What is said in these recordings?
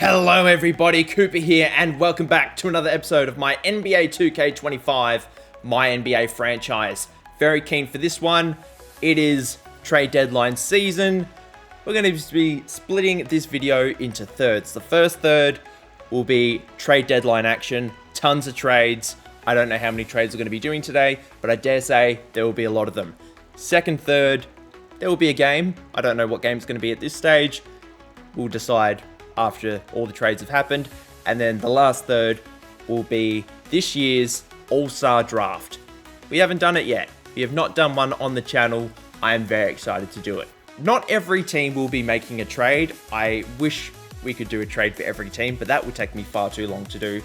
Hello everybody, Cooper here, and welcome back to another episode of my NBA 2K25 MyNBA franchise. Very keen for this one. It is trade deadline season. We're going to be splitting this video into thirds. The first third will be trade deadline action, tons of trades. I don't know how many trades we're going to be doing today, but I dare say there will be a lot of them. Second third, there will be a game. I don't know what game it's going to be at this stage. We'll decide after all the trades have happened. And then the last third will be this year's All-Star Draft. We haven't done it yet. We have not done one on the channel. I am very excited to do it. Not every team will be making a trade. I wish we could do a trade for every team, but that would take me far too long to do.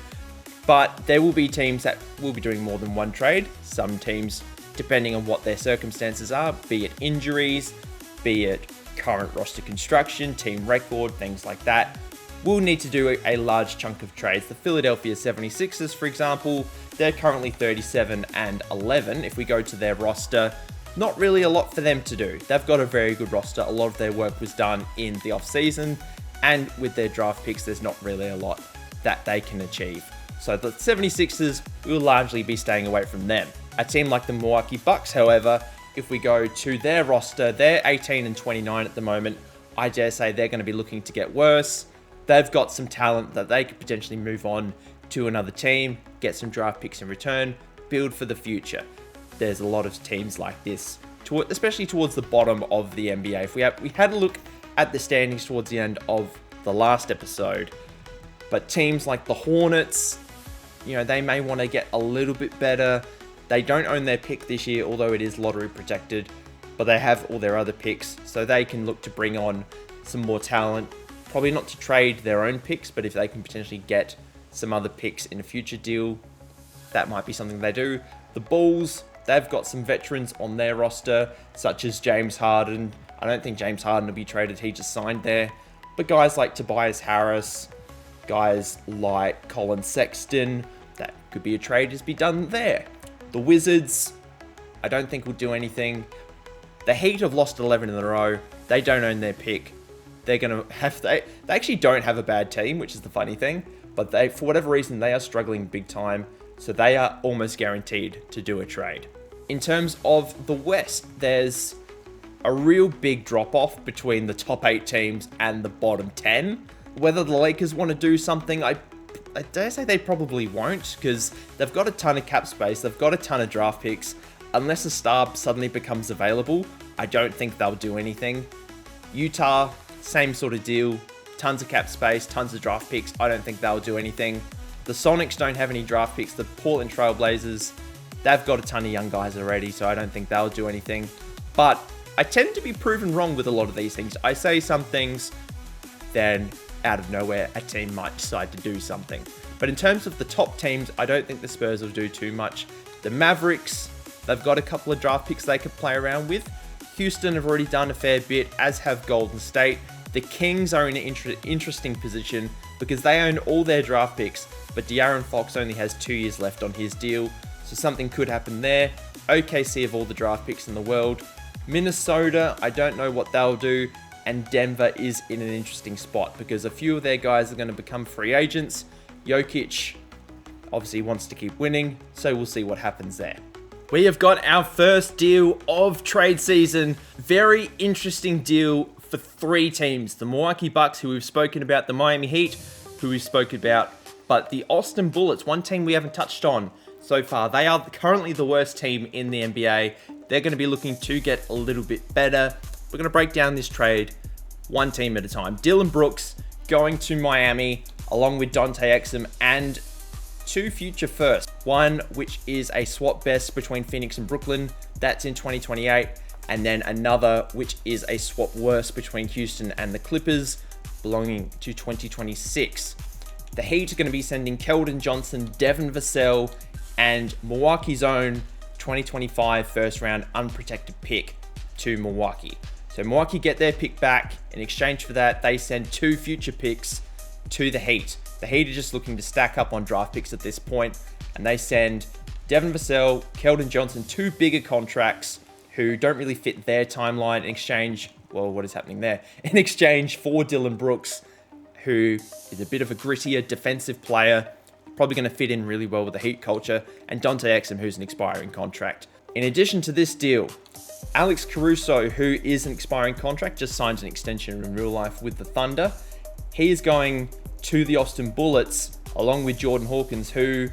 But there will be teams that will be doing more than one trade. Some teams, depending on what their circumstances are, be it injuries, be it current roster construction, team record, things like that, we'll need to do a large chunk of trades. The Philadelphia 76ers, for example, they're currently 37-11. If we go to their roster, not really a lot for them to do. They've got a very good roster. A lot of their work was done in the offseason, and with their draft picks, there's not really a lot that they can achieve. So the 76ers will largely be staying away from them. A team like the Milwaukee Bucks, however, if we go to their roster, they're 18-29 at the moment. I dare say they're going to be looking to get worse. They've got some talent that they could potentially move on to another team, get some draft picks in return, build for the future. There's a lot of teams like this, especially towards the bottom of the NBA. If we had a look at the standings towards the end of the last episode, but teams like the Hornets, they may want to get a little bit better. They don't own their pick this year, although it is lottery protected, but they have all their other picks, so they can look to bring on some more talent. Probably not to trade their own picks, but if they can potentially get some other picks in a future deal, that might be something they do. The Bulls, they've got some veterans on their roster, such as James Harden. I don't think James Harden will be traded, he just signed there. But guys like Tobias Harris, guys like Colin Sexton, that could be a trade to be done there. The Wizards, I don't think will do anything. The Heat have lost 11 in a row. They don't own their pick. They're going to have... They actually don't have a bad team, which is the funny thing. But for whatever reason, they are struggling big time. So they are almost guaranteed to do a trade. In terms of the West, there's a real big drop-off between the top 8 teams and the bottom 10. Whether the Lakers want to do something, I dare say they probably won't, because they've got a ton of cap space, they've got a ton of draft picks. Unless a star suddenly becomes available, I don't think they'll do anything. Utah, same sort of deal, tons of cap space, tons of draft picks, I don't think they'll do anything. The Sonics don't have any draft picks. The Portland Trail Blazers, they've got a ton of young guys already, so I don't think they'll do anything. But I tend to be proven wrong with a lot of these things. I say some things, then out of nowhere, a team might decide to do something. But in terms of the top teams, I don't think the Spurs will do too much. The Mavericks, they've got a couple of draft picks they could play around with. Houston have already done a fair bit, as have Golden State. The Kings are in an interesting position because they own all their draft picks, but De'Aaron Fox only has 2 years left on his deal, so something could happen there. OKC have all the draft picks in the world. Minnesota, I don't know what they'll do. And Denver is in an interesting spot because a few of their guys are going to become free agents. Jokic obviously wants to keep winning, so we'll see what happens there. We have got our first deal of trade season. Very interesting deal for 3 teams. The Milwaukee Bucks, who we've spoken about, the Miami Heat, who we've spoken about, but the Austin Bullets, one team we haven't touched on so far. They are currently the worst team in the NBA. They're going to be looking to get a little bit better. We're going to break down this trade one team at a time. Dillon Brooks going to Miami along with Dante Exum and 2 future firsts. One which is a swap best between Phoenix and Brooklyn. That's in 2028. And then another which is a swap worst between Houston and the Clippers belonging to 2026. The Heat are going to be sending Keldon Johnson, Devin Vassell, and Milwaukee's own 2025 first round unprotected pick to Milwaukee. So Milwaukee get their pick back. In exchange for that, they send 2 future picks to the Heat. The Heat are just looking to stack up on draft picks at this point, and they send Devin Vassell, Keldon Johnson, 2 bigger contracts who don't really fit their timeline in exchange. Well, what is happening there? In exchange for Dillon Brooks, who is a bit of a grittier defensive player, probably going to fit in really well with the Heat culture, and Dante Exum, who's an expiring contract. In addition to this deal, Alex Caruso, who is an expiring contract, just signed an extension in real life with the Thunder. He is going to the Austin Bullets, along with Jordan Hawkins, who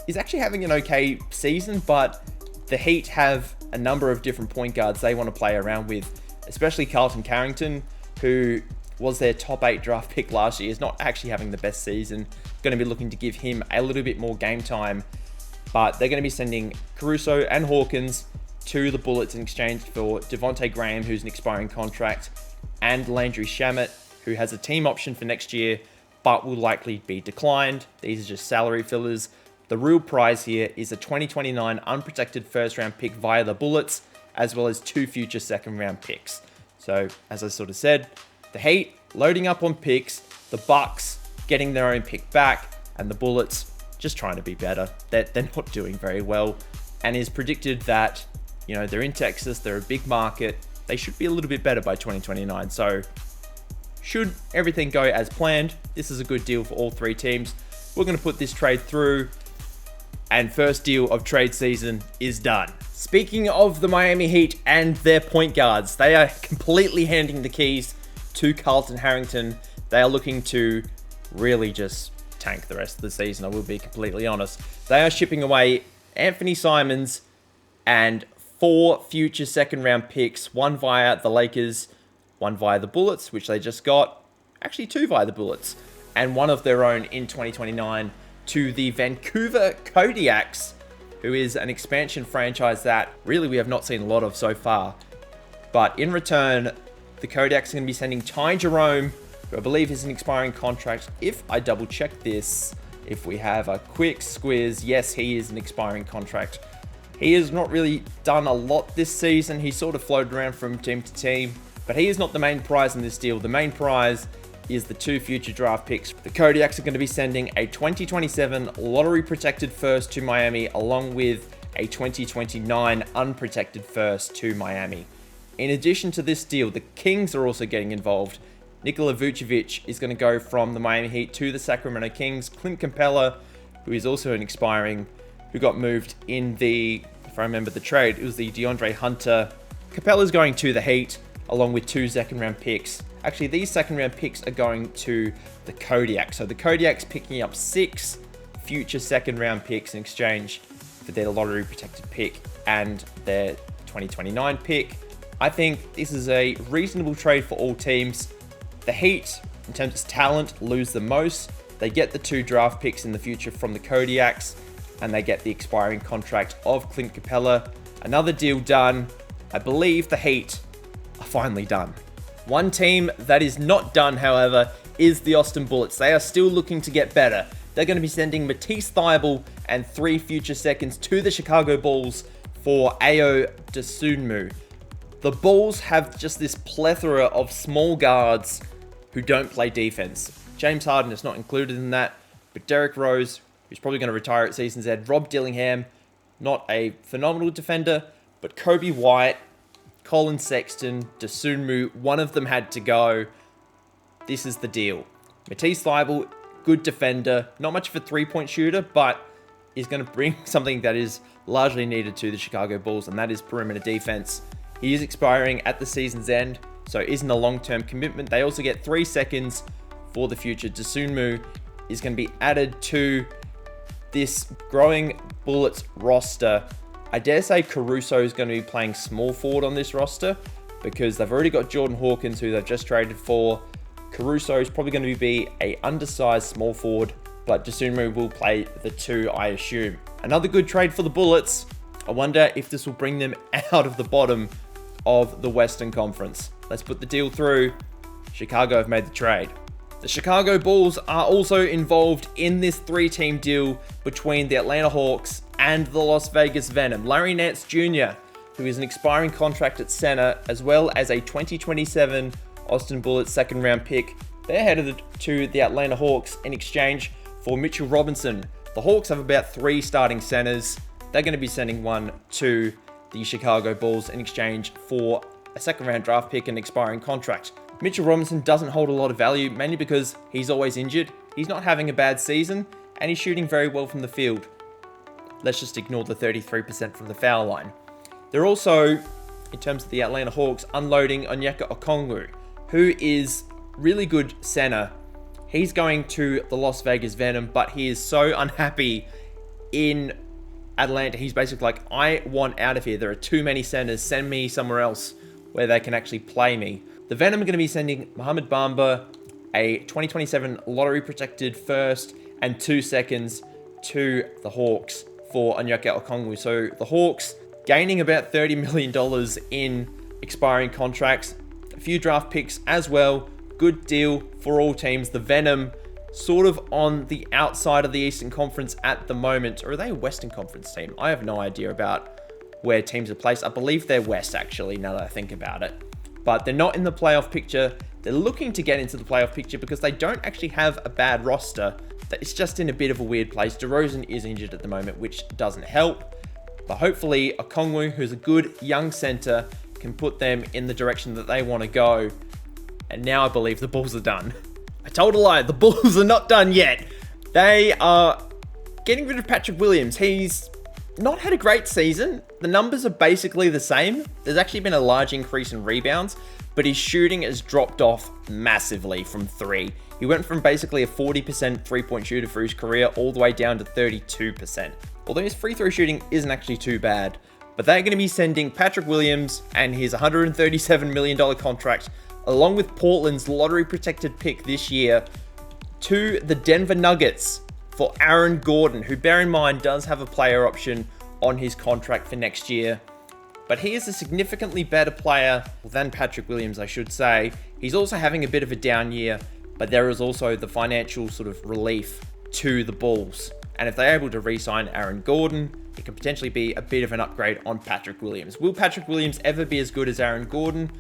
is actually having an okay season, but the Heat have a number of different point guards they want to play around with, especially Carlton Carrington, who was their top 8 draft pick last year, is not actually having the best season. Going to be looking to give him a little bit more game time, but they're going to be sending Caruso and Hawkins to the Bullets in exchange for Devontae Graham, who's an expiring contract, and Landry Shamet, who has a team option for next year, but will likely be declined. These are just salary fillers. The real prize here is a 2029 unprotected first-round pick via the Bullets, as well as 2 future second-round picks. So, as I sort of said, the Heat loading up on picks, the Bucks getting their own pick back, and the Bullets just trying to be better. They're not doing very well, and it's predicted that, you know, they're in Texas, they're a big market, they should be a little bit better by 2029. So, should everything go as planned, this is a good deal for all 3 teams. We're going to put this trade through, and first deal of trade season is done. Speaking of the Miami Heat and their point guards, they are completely handing the keys to Carlton Harrington. They are looking to really just tank the rest of the season, I will be completely honest. They are shipping away Anthony Simons and 4 future second-round picks, 1 via the Lakers, 1 via the Bullets, which they just got, actually 2 via the Bullets, and 1 of their own in 2029 to the Vancouver Kodiaks, who is an expansion franchise that really we have not seen a lot of so far. But in return, the Kodiaks are going to be sending Ty Jerome, who I believe is an expiring contract. If I double check this, if we have a quick squiz, yes, he is an expiring contract. He has not really done a lot this season. He's sort of floated around from team to team, but he is not the main prize in this deal. The main prize is the 2 future draft picks. The Kodiaks are going to be sending a 2027 lottery protected first to Miami, along with a 2029 unprotected first to Miami. In addition to this deal, the Kings are also getting involved. Nikola Vucevic is going to go from the Miami Heat to the Sacramento Kings. Clint Capella, who is also an expiring, who got moved in the, if I remember the trade, it was the DeAndre Hunter. Capella's going to the Heat, along with 2 second-round picks. Actually, these second-round picks are going to the Kodiaks. So the Kodiaks picking up 6 future second-round picks in exchange for their lottery-protected pick and their 2029 pick. I think this is a reasonable trade for all teams. The Heat, in terms of talent, lose the most. They get the 2 draft picks in the future from the Kodiaks, and they get the expiring contract of Clint Capella. Another deal done. I believe the Heat are finally done. One team that is not done, however, is the Austin Bullets. They are still looking to get better. They're going to be sending Matisse Thybulle and 3 future seconds to the Chicago Bulls for Ayo Dosunmu. The Bulls have just this plethora of small guards who don't play defense. James Harden is not included in that, but Derrick Rose, who's probably going to retire at season's end, Rob Dillingham, not a phenomenal defender, but Kobe White, Colin Sexton, Dosunmu, one of them had to go. This is the deal. Matisse Thybulle, good defender, not much of a three-point shooter, but is going to bring something that is largely needed to the Chicago Bulls, and that is perimeter defense. He is expiring at the season's end, so it isn't a long-term commitment. They also get 3 seconds for the future. Dosunmu is going to be added to this growing Bullets roster. I dare say Caruso is going to be playing small forward on this roster because they've already got Jordan Hawkins, who they've just traded for. Caruso is probably going to be a undersized small forward, but Dosunmu will play the 2, I assume. Another good trade for the Bullets. I wonder if this will bring them out of the bottom of the Western Conference. Let's put the deal through. Chicago have made the trade. The Chicago Bulls are also involved in this 3-team deal between the Atlanta Hawks and the Las Vegas Venom. Larry Nance Jr., who is an expiring contract at center, as well as a 2027 Austin Bullets second-round pick. They're headed to the Atlanta Hawks in exchange for Mitchell Robinson. The Hawks have about 3 starting centers. They're going to be sending 1 to the Chicago Bulls in exchange for a second-round draft pick and expiring contract. Mitchell Robinson doesn't hold a lot of value, mainly because he's always injured. He's not having a bad season, and he's shooting very well from the field. Let's just ignore the 33% from the foul line. They're also, in terms of the Atlanta Hawks, unloading Onyeka Okongwu, who is really good center. He's going to the Las Vegas Venom, but he is so unhappy in Atlanta. He's basically like, I want out of here. There are too many centers. Send me somewhere else where they can actually play me. The Venom are going to be sending Mohamed Bamba a 2027 lottery protected first and 2 seconds to the Hawks for Onyeka Okongwu. So the Hawks gaining about $30 million in expiring contracts, a few draft picks as well. Good deal for all teams. The Venom sort of on the outside of the Eastern Conference at the moment. Or are they a Western Conference team? I have no idea about where teams are placed. I believe they're West, actually, now that I think about it. But they're not in the playoff picture. They're looking to get into the playoff picture because they don't actually have a bad roster. It's just in a bit of a weird place. DeRozan is injured at the moment, which doesn't help. But hopefully, Okongwu, who's a good young center, can put them in the direction that they want to go. And now I believe the Bulls are done. I told a lie. The Bulls are not done yet. They are getting rid of Patrick Williams. He's not had a great season. The numbers are basically the same. There's actually been a large increase in rebounds, but his shooting has dropped off massively from 3. He went from basically a 40% three-point shooter for his career all the way down to 32%. Although his free throw shooting isn't actually too bad. But they're going to be sending Patrick Williams and his $137 million contract, along with Portland's lottery-protected pick this year, to the Denver Nuggets for Aaron Gordon, who, bear in mind, does have a player option on his contract for next year. But he is a significantly better player than Patrick Williams, I should say. He's also having a bit of a down year, but there is also the financial sort of relief to the Bulls. And if they're able to re-sign Aaron Gordon, it can potentially be a bit of an upgrade on Patrick Williams. Will Patrick Williams ever be as good as Aaron Gordon?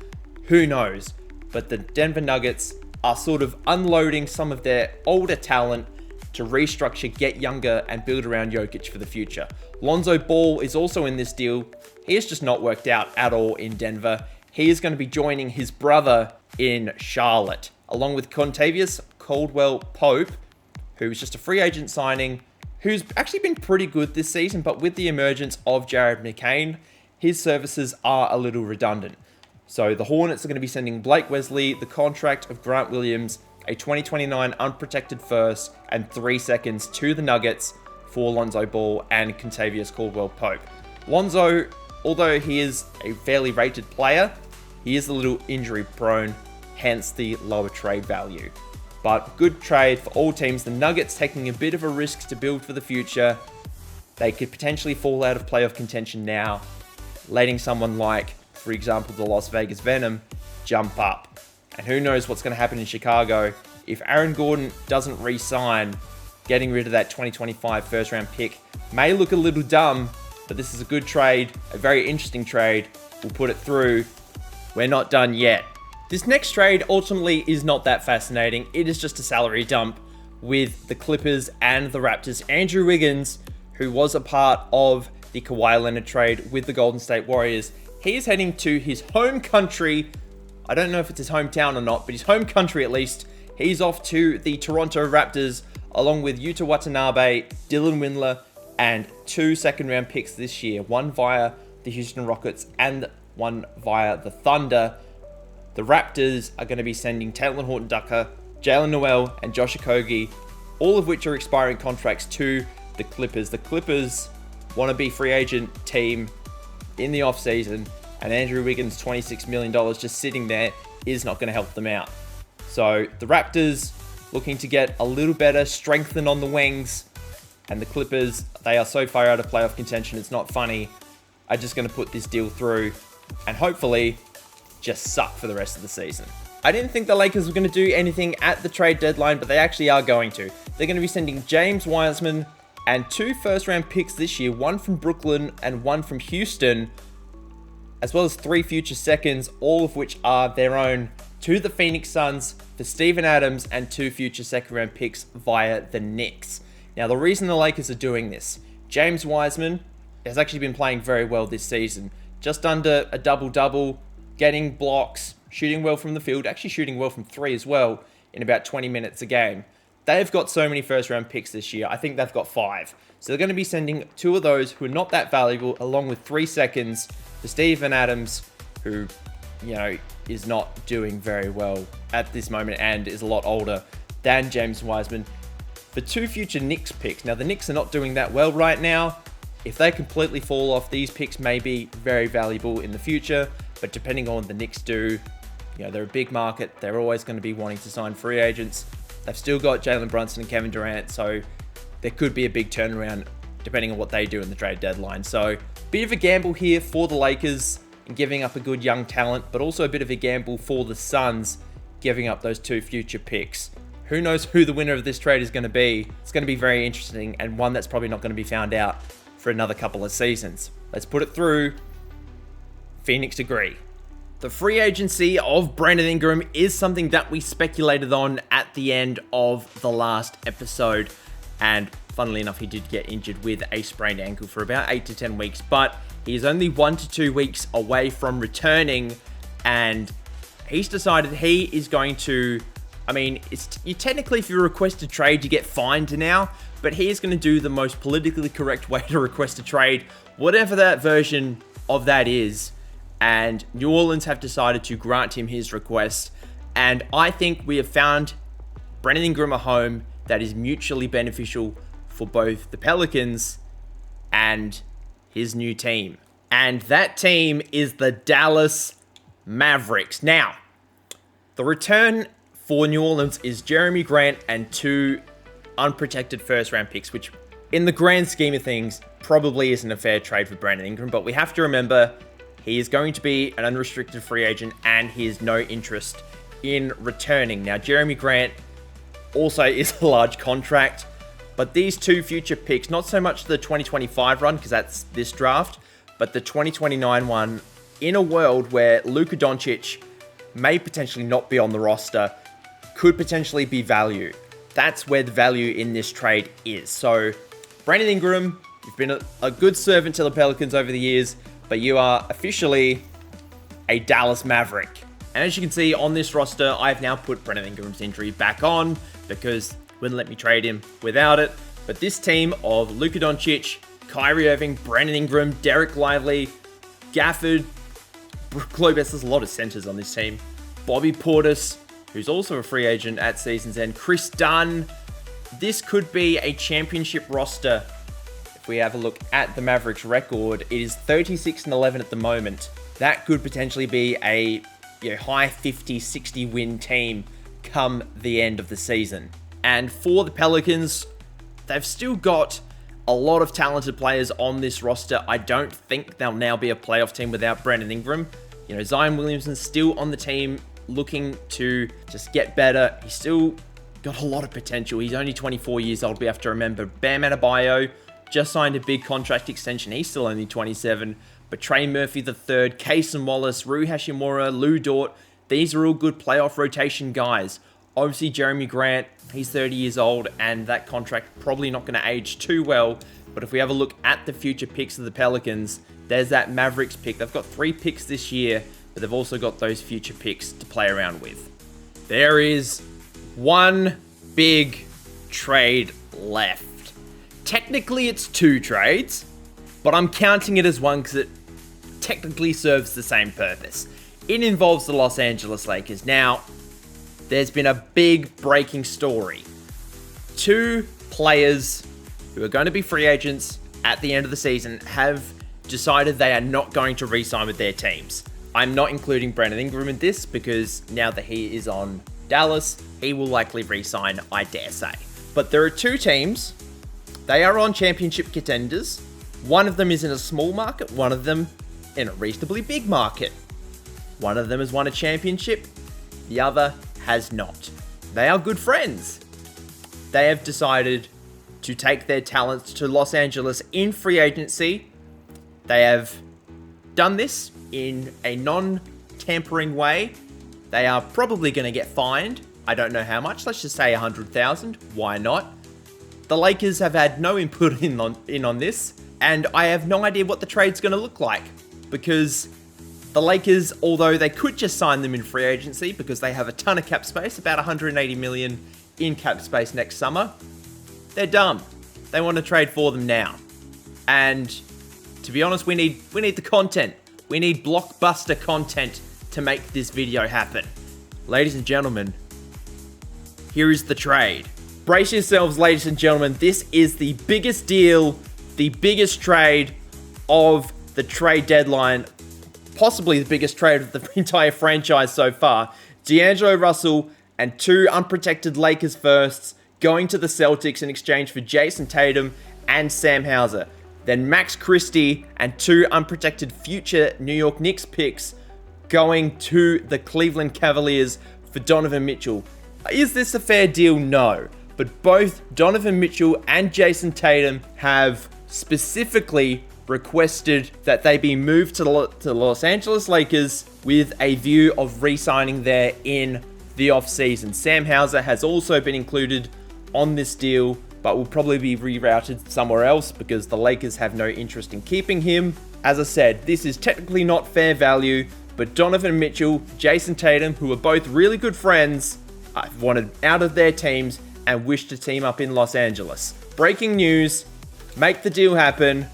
Who knows? But the Denver Nuggets are sort of unloading some of their older talent to restructure, get younger, and build around Jokic for the future. Lonzo Ball is also in this deal. He has just not worked out at all in Denver. He is going to be joining his brother in Charlotte, along with Contavious Caldwell-Pope, who's just a free agent signing, who's actually been pretty good this season, but with the emergence of Jared McCain, his services are a little redundant. So the Hornets are going to be sending Blake Wesley the contract of Grant Williams, a 2029 unprotected first, and 3 seconds to the Nuggets for Lonzo Ball and Contavious Caldwell-Pope. Lonzo, although he is a fairly rated player, he is a little injury prone, hence the lower trade value. But good trade for all teams. The Nuggets taking a bit of a risk to build for the future. They could potentially fall out of playoff contention now, letting someone like, for example, the Las Vegas Venom jump up. And who knows what's going to happen in Chicago if Aaron Gordon doesn't re-sign. Getting rid of that 2025 first round pick may look a little dumb, but this is a good trade, a very interesting trade. We'll put it through. We're not done yet. This next trade ultimately is not that fascinating. It is just a salary dump with the Clippers and the Raptors. Andrew Wiggins, who was a part of the Kawhi Leonard trade with the Golden State Warriors, he is heading to his home country. I don't know if it's his hometown or not, but his home country at least. He's off to the Toronto Raptors, along with Yuta Watanabe, Dylan Windler, and 2 second-round picks this year. One via the Houston Rockets and one via the Thunder. The Raptors are going to be sending Talen Horton-Tucker, Jalen Noel, and Josh Okogie, all of which are expiring contracts to the Clippers. The Clippers want to be free agent team in the offseason, and Andrew Wiggins' $26 million just sitting there is not going to help them out. So the Raptors looking to get a little better, strengthen on the wings, and the Clippers, they are so far out of playoff contention, it's not funny. I'm just going to put this deal through and hopefully just suck for the rest of the season. I didn't think the Lakers were going to do anything at the trade deadline, but they actually are going to. They're going to be sending James Wiseman and 2 first-round picks this year, one from Brooklyn and one from Houston, as well as 3 future seconds, all of which are their own, to the Phoenix Suns for Steven Adams and 2 future second-round picks via the Knicks. Now, the reason the Lakers are doing this, James Wiseman has actually been playing very well this season. Just under a double-double, getting blocks, shooting well from the field, actually shooting well from three as well in about 20 minutes a game. They've got so many first-round picks this year. I think they've got 5. So they're going to be sending 2 of those who are not that valuable, along with 3 seconds for Steven Adams, who, is not doing very well at this moment and is a lot older than James Wiseman, for 2 future Knicks picks. Now, the Knicks are not doing that well right now. If they completely fall off, these picks may be very valuable in the future, but depending on what the Knicks do, they're a big market. They're always going to be wanting to sign free agents. They've still got Jalen Brunson and Kevin Durant, so there could be a big turnaround depending on what they do in the trade deadline. So, bit of a gamble here for the Lakers in giving up a good young talent, but also a bit of a gamble for the Suns giving up those 2 future picks. Who knows who the winner of this trade is going to be? It's going to be very interesting, and one that's probably not going to be found out for another couple of seasons. Let's put it through. Phoenix agree. The free agency of Brandon Ingram is something that we speculated on at the end of the last episode. And funnily enough, he did get injured with a sprained ankle for about 8 to 10 weeks. But he's only 1 to 2 weeks away from returning. And he's decided he is going to... technically, if you request a trade, you get fined now. But he is going to do the most politically correct way to request a trade, whatever that version of that is. And New Orleans have decided to grant him his request. And I think we have found Brandon Ingram a home that is mutually beneficial for both the Pelicans and his new team. And that team is the Dallas Mavericks. Now, the return for New Orleans is Jeremy Grant and 2 unprotected first-round picks, which in the grand scheme of things probably isn't a fair trade for Brandon Ingram. But we have to remember... he is going to be an unrestricted free agent and he has no interest in returning. Now, Jeremy Grant also is a large contract, but these 2 future picks, not so much the 2025 run, because that's this draft, but the 2029 one, in a world where Luka Doncic may potentially not be on the roster, could potentially be value. That's where the value in this trade is. So, Brandon Ingram, you've been a good servant to the Pelicans over the years, but you are officially a Dallas Maverick. And as you can see on this roster, I've now put Brandon Ingram's injury back on because wouldn't let me trade him without it. But this team of Luka Doncic, Kyrie Irving, Brandon Ingram, Derek Lively, Gafford, Brook Lopez, there's a lot of centers on this team. Bobby Portis, who's also a free agent at season's end. Chris Dunn. This could be a championship roster. If we have a look at the Mavericks record, it is 36-11 at the moment. That could potentially be a high 50, 60 win team come the end of the season. And for the Pelicans, they've still got a lot of talented players on this roster. I don't think they'll now be a playoff team without Brandon Ingram. Zion Williamson's still on the team looking to just get better. He's still got a lot of potential. He's only 24 years old. We have to remember Bam Adebayo just signed a big contract extension. He's still only 27. But Trey Murphy III, Kaysen Wallace, Rui Hashimura, Lou Dort, these are all good playoff rotation guys. Obviously, Jeremy Grant, he's 30 years old, and that contract probably not going to age too well. But if we have a look at the future picks of the Pelicans, there's that Mavericks pick. They've got 3 picks this year, but they've also got those future picks to play around with. There is one big trade left. Technically, it's 2 trades, but I'm counting it as one because it technically serves the same purpose. It involves the Los Angeles Lakers. Now, there's been a big breaking story. 2 players who are going to be free agents at the end of the season have decided they are not going to re-sign with their teams. I'm not including Brandon Ingram in this because now that he is on Dallas, he will likely re-sign, I dare say. But there are 2 teams. They are on championship contenders. One of them is in a small market, one of them in a reasonably big market. One of them has won a championship, the other has not. They are good friends. They have decided to take their talents to Los Angeles in free agency. They have done this in a non-tampering way. They are probably going to get fined. I don't know how much. Let's just say $100,000. Why not? The Lakers have had no input in on this, and I have no idea what the trade's going to look like because The Lakers, although they could just sign them in free agency because they have a ton of cap space, about 180 million in cap space next summer, they're dumb. They want to trade for them now. And to be honest, we need the content. We need blockbuster content to make this video happen. Ladies and gentlemen, here is the trade. Brace yourselves, ladies and gentlemen. This is the biggest deal, the biggest trade of the trade deadline, possibly the biggest trade of the entire franchise so far. D'Angelo Russell and 2 unprotected Lakers firsts going to the Celtics in exchange for Jason Tatum and Sam Hauser. Then Max Christie and 2 unprotected future New York Knicks picks going to the Cleveland Cavaliers for Donovan Mitchell. Is this a fair deal? No. But both Donovan Mitchell and Jason Tatum have specifically requested that they be moved to the Los Angeles Lakers with a view of re-signing there in the offseason. Sam Hauser has also been included on this deal, but will probably be rerouted somewhere else because the Lakers have no interest in keeping him. As I said, this is technically not fair value, but Donovan Mitchell, Jason Tatum, who are both really good friends, wanted out of their teams and wish to team up in Los Angeles. Breaking news, make the deal happen.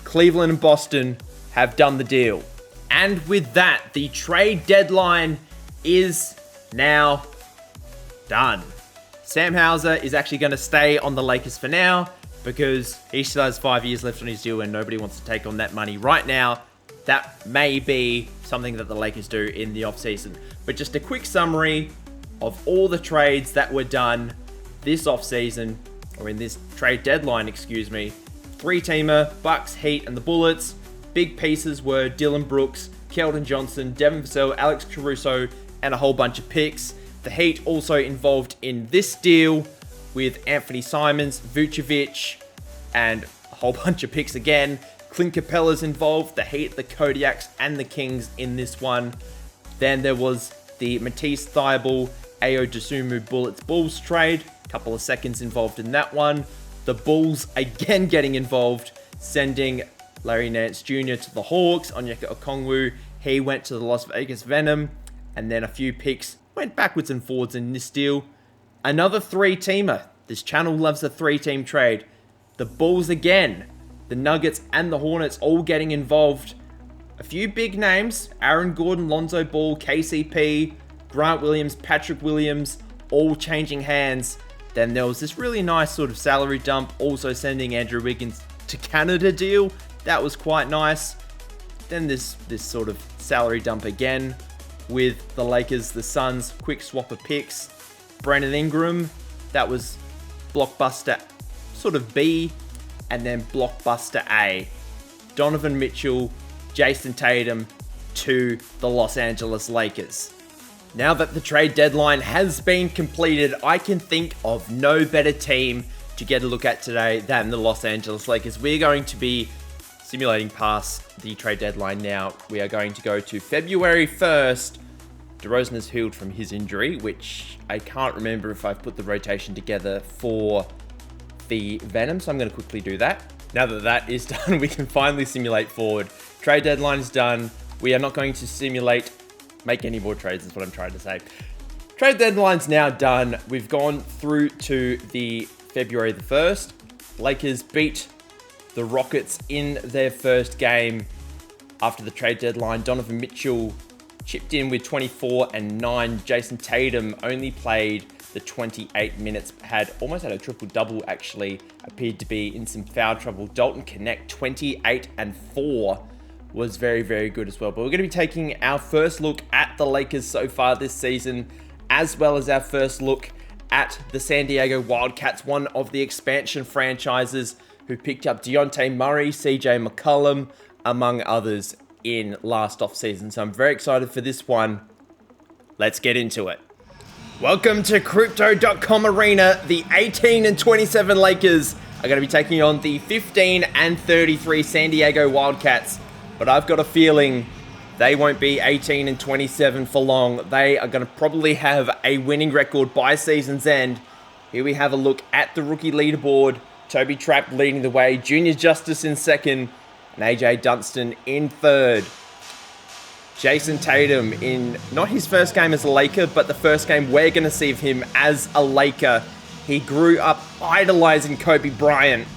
Cleveland and Boston have done the deal. And with that, the trade deadline is now done. Sam Hauser is actually going to stay on the Lakers for now because he still has 5 years left on his deal and nobody wants to take on that money right now. That may be something that the Lakers do in the offseason. But just a quick summary of all the trades that were done this offseason, or in this trade deadline, excuse me. 3-teamer, Bucks, Heat, and the Bullets. Big pieces were Dillon Brooks, Keldon Johnson, Devin Vassell, Alex Caruso, and a whole bunch of picks. The Heat also involved in this deal with Anthony Simons, Vucevic, and a whole bunch of picks again. Clint Capella's involved, the Heat, the Kodiaks, and the Kings in this one. Then there was the Matisse Thybulle, Ayo Dosunmu Bullets Bulls trade. A couple of seconds involved in that one. The Bulls again getting involved, sending Larry Nance Jr. to the Hawks. Onyeka Okongwu, he went to the Las Vegas Venom. And then a few picks went backwards and forwards in this deal. Another 3-teamer. This channel loves a 3-team trade. The Bulls again. The Nuggets and the Hornets all getting involved. A few big names. Aaron Gordon, Lonzo Ball, KCP, Grant Williams, Patrick Williams, all changing hands. Then there was this really nice sort of salary dump, also sending Andrew Wiggins to Canada deal. That was quite nice. Then this sort of salary dump again with the Lakers, the Suns, quick swap of picks. Brandon Ingram, that was blockbuster sort of B, and then blockbuster A. Donovan Mitchell, Jason Tatum to the Los Angeles Lakers. Now that the trade deadline has been completed, I can think of no better team to get a look at today than the Los Angeles Lakers. We're going to be simulating past the trade deadline now. We are going to go to February 1st. DeRozan has healed from his injury, which I can't remember if I've put the rotation together for the Venom, so I'm going to quickly do that. Now that that is done, we can finally simulate forward. Trade deadline is done. We are not going to make any more trades is what I'm trying to say. Trade deadline's now done. We've gone through to the February the 1st. Lakers beat the Rockets in their first game after the trade deadline. Donovan Mitchell chipped in with 24 and 9. Jason Tatum only played the 28 minutes, almost had a triple-double actually, appeared to be in some foul trouble. Dalton Connect, 28 and 4, was very, very good as well. But we're going to be taking our first look at the Lakers so far this season, as well as our first look at the San Diego Wildcats, one of the expansion franchises who picked up Dejounte Murray, CJ McCollum, among others in last offseason. So I'm very excited for this one. Let's get into it. Welcome to Crypto.com Arena. The 18 and 27 Lakers are going to be taking on the 15 and 33 San Diego Wildcats. But I've got a feeling they won't be 18 and 27 for long. They are going to probably have a winning record by season's end. Here we have a look at the rookie leaderboard. Toby Trapp leading the way, Junior Justice in second, and AJ Dunston in third. Jason Tatum in not his first game as a Laker, but the first game we're going to see of him as a Laker. He grew up idolizing Kobe Bryant,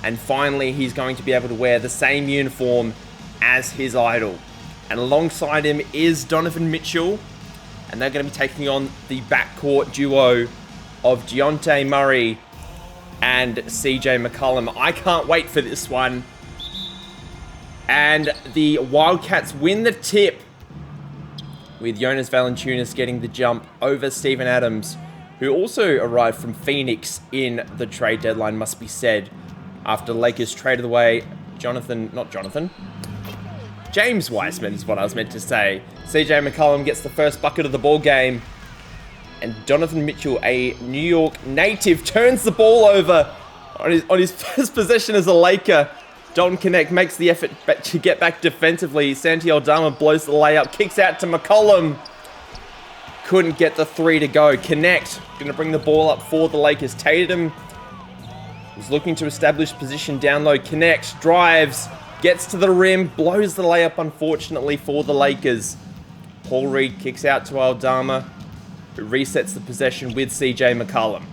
and finally he's going to be able to wear the same uniform as his idol. And alongside him is Donovan Mitchell, and they're going to be taking on the backcourt duo of Dejounte Murray and CJ McCollum. I can't wait for this one. And the Wildcats win the tip, with Jonas Valanciunas getting the jump over Steven Adams, who also arrived from Phoenix in the trade deadline, must be said, after the Lakers traded away James Wiseman is what I was meant to say. CJ McCollum gets the first bucket of the ball game, and Donovan Mitchell, a New York native, turns the ball over on his first possession as a Laker. Dalton Knecht makes the effort to get back defensively. Santi Aldama blows the layup, kicks out to McCollum. Couldn't get the three to go. Knecht going to bring the ball up for the Lakers. Tatum was looking to establish position down low. Knecht drives, gets to the rim, blows the layup unfortunately for the Lakers. Paul Reed kicks out to Aldama, who resets the possession with CJ McCollum.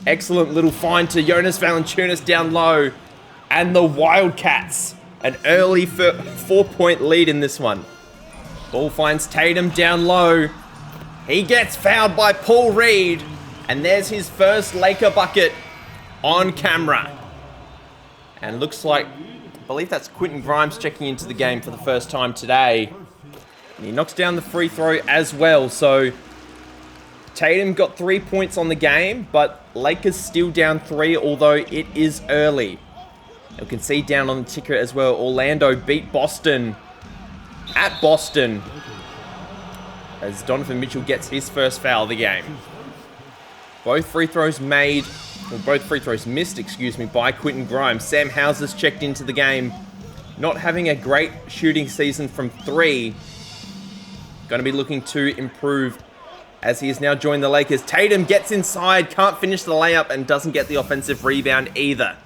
Excellent little find to Jonas Valanciunas down low. And the Wildcats, an early 4-point lead in this one. Ball finds Tatum down low. He gets fouled by Paul Reed. And there's his first Laker bucket on camera. And looks like, I believe that's Quentin Grimes checking into the game for the first time today. And he knocks down the free throw as well. So Tatum got 3 points on the game, but Lakers still down 3, although it is early. You can see down on the ticker as well, Orlando beat Boston at Boston as Donovan Mitchell gets his first foul of the game. Both free throws missed, by Quentin Grimes. Sam Hauser's checked into the game, not having a great shooting season from 3. Going to be looking to improve as he has now joined the Lakers. Tatum gets inside, can't finish the layup, and doesn't get the offensive rebound either.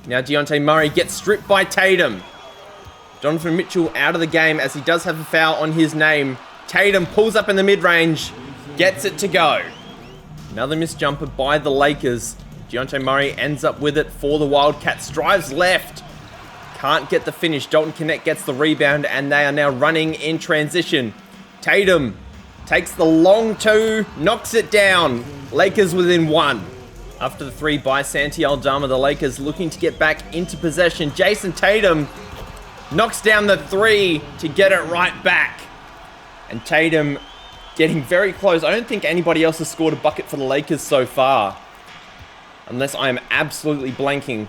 Now Dejounte Murray gets stripped by Tatum. Donovan Mitchell out of the game as he does have a foul on his name. Tatum pulls up in the mid-range, gets it to go. Another missed jumper by the Lakers. Dejounte Murray ends up with it for the Wildcats. Drives left. Can't get the finish. Dalton Knecht gets the rebound, and they are now running in transition. Tatum takes the long two, knocks it down. Lakers within 1. After the 3 by Santi Aldama, the Lakers looking to get back into possession. Jason Tatum knocks down the 3 to get it right back. And Tatum getting very close. I don't think anybody else has scored a bucket for the Lakers so far, unless I am absolutely blanking.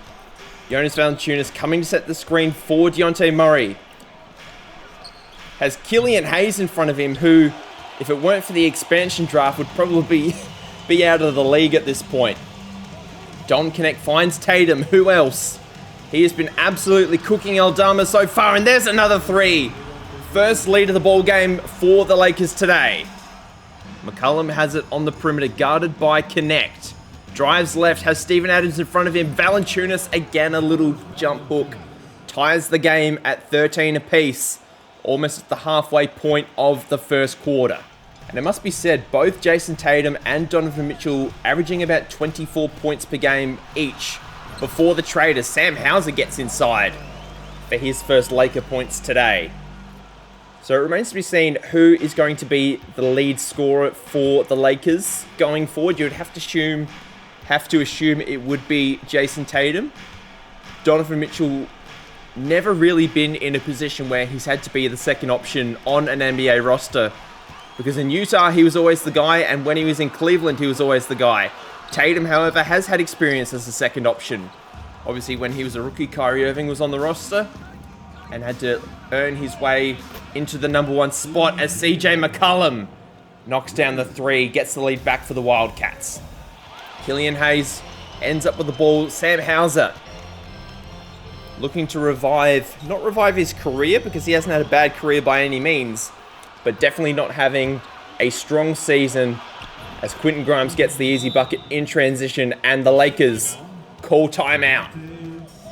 Jonas Valanciunas coming to set the screen for Dejounte Murray. Has Killian Hayes in front of him, who, if it weren't for the expansion draft, would probably be out of the league at this point. Dalton Knecht finds Tatum. Who else? He has been absolutely cooking Aldama so far, and there's another 3. First lead of the ball game for the Lakers today. McCollum has it on the perimeter, guarded by Knecht. Drives left, has Steven Adams in front of him. Valanciunas, again a little jump hook. Ties the game at 13 apiece, almost at the halfway point of the first quarter. And it must be said, both Jason Tatum and Donovan Mitchell averaging about 24 points per game each before the trade, as Sam Hauser gets inside for his first Laker points today. So it remains to be seen who is going to be the lead scorer for the Lakers going forward. You would have to assume it would be Jason Tatum. Donovan Mitchell never really been in a position where he's had to be the second option on an NBA roster, because in Utah, he was always the guy, and when he was in Cleveland, he was always the guy. Tatum, however, has had experience as a second option. Obviously, when he was a rookie, Kyrie Irving was on the roster and had to earn his way into the number 1 spot as CJ McCollum knocks down the 3, gets the lead back for the Wildcats. Killian Hayes ends up with the ball. Sam Hauser looking to not revive his career, because he hasn't had a bad career by any means, but definitely not having a strong season, as Quentin Grimes gets the easy bucket in transition, and the Lakers call timeout.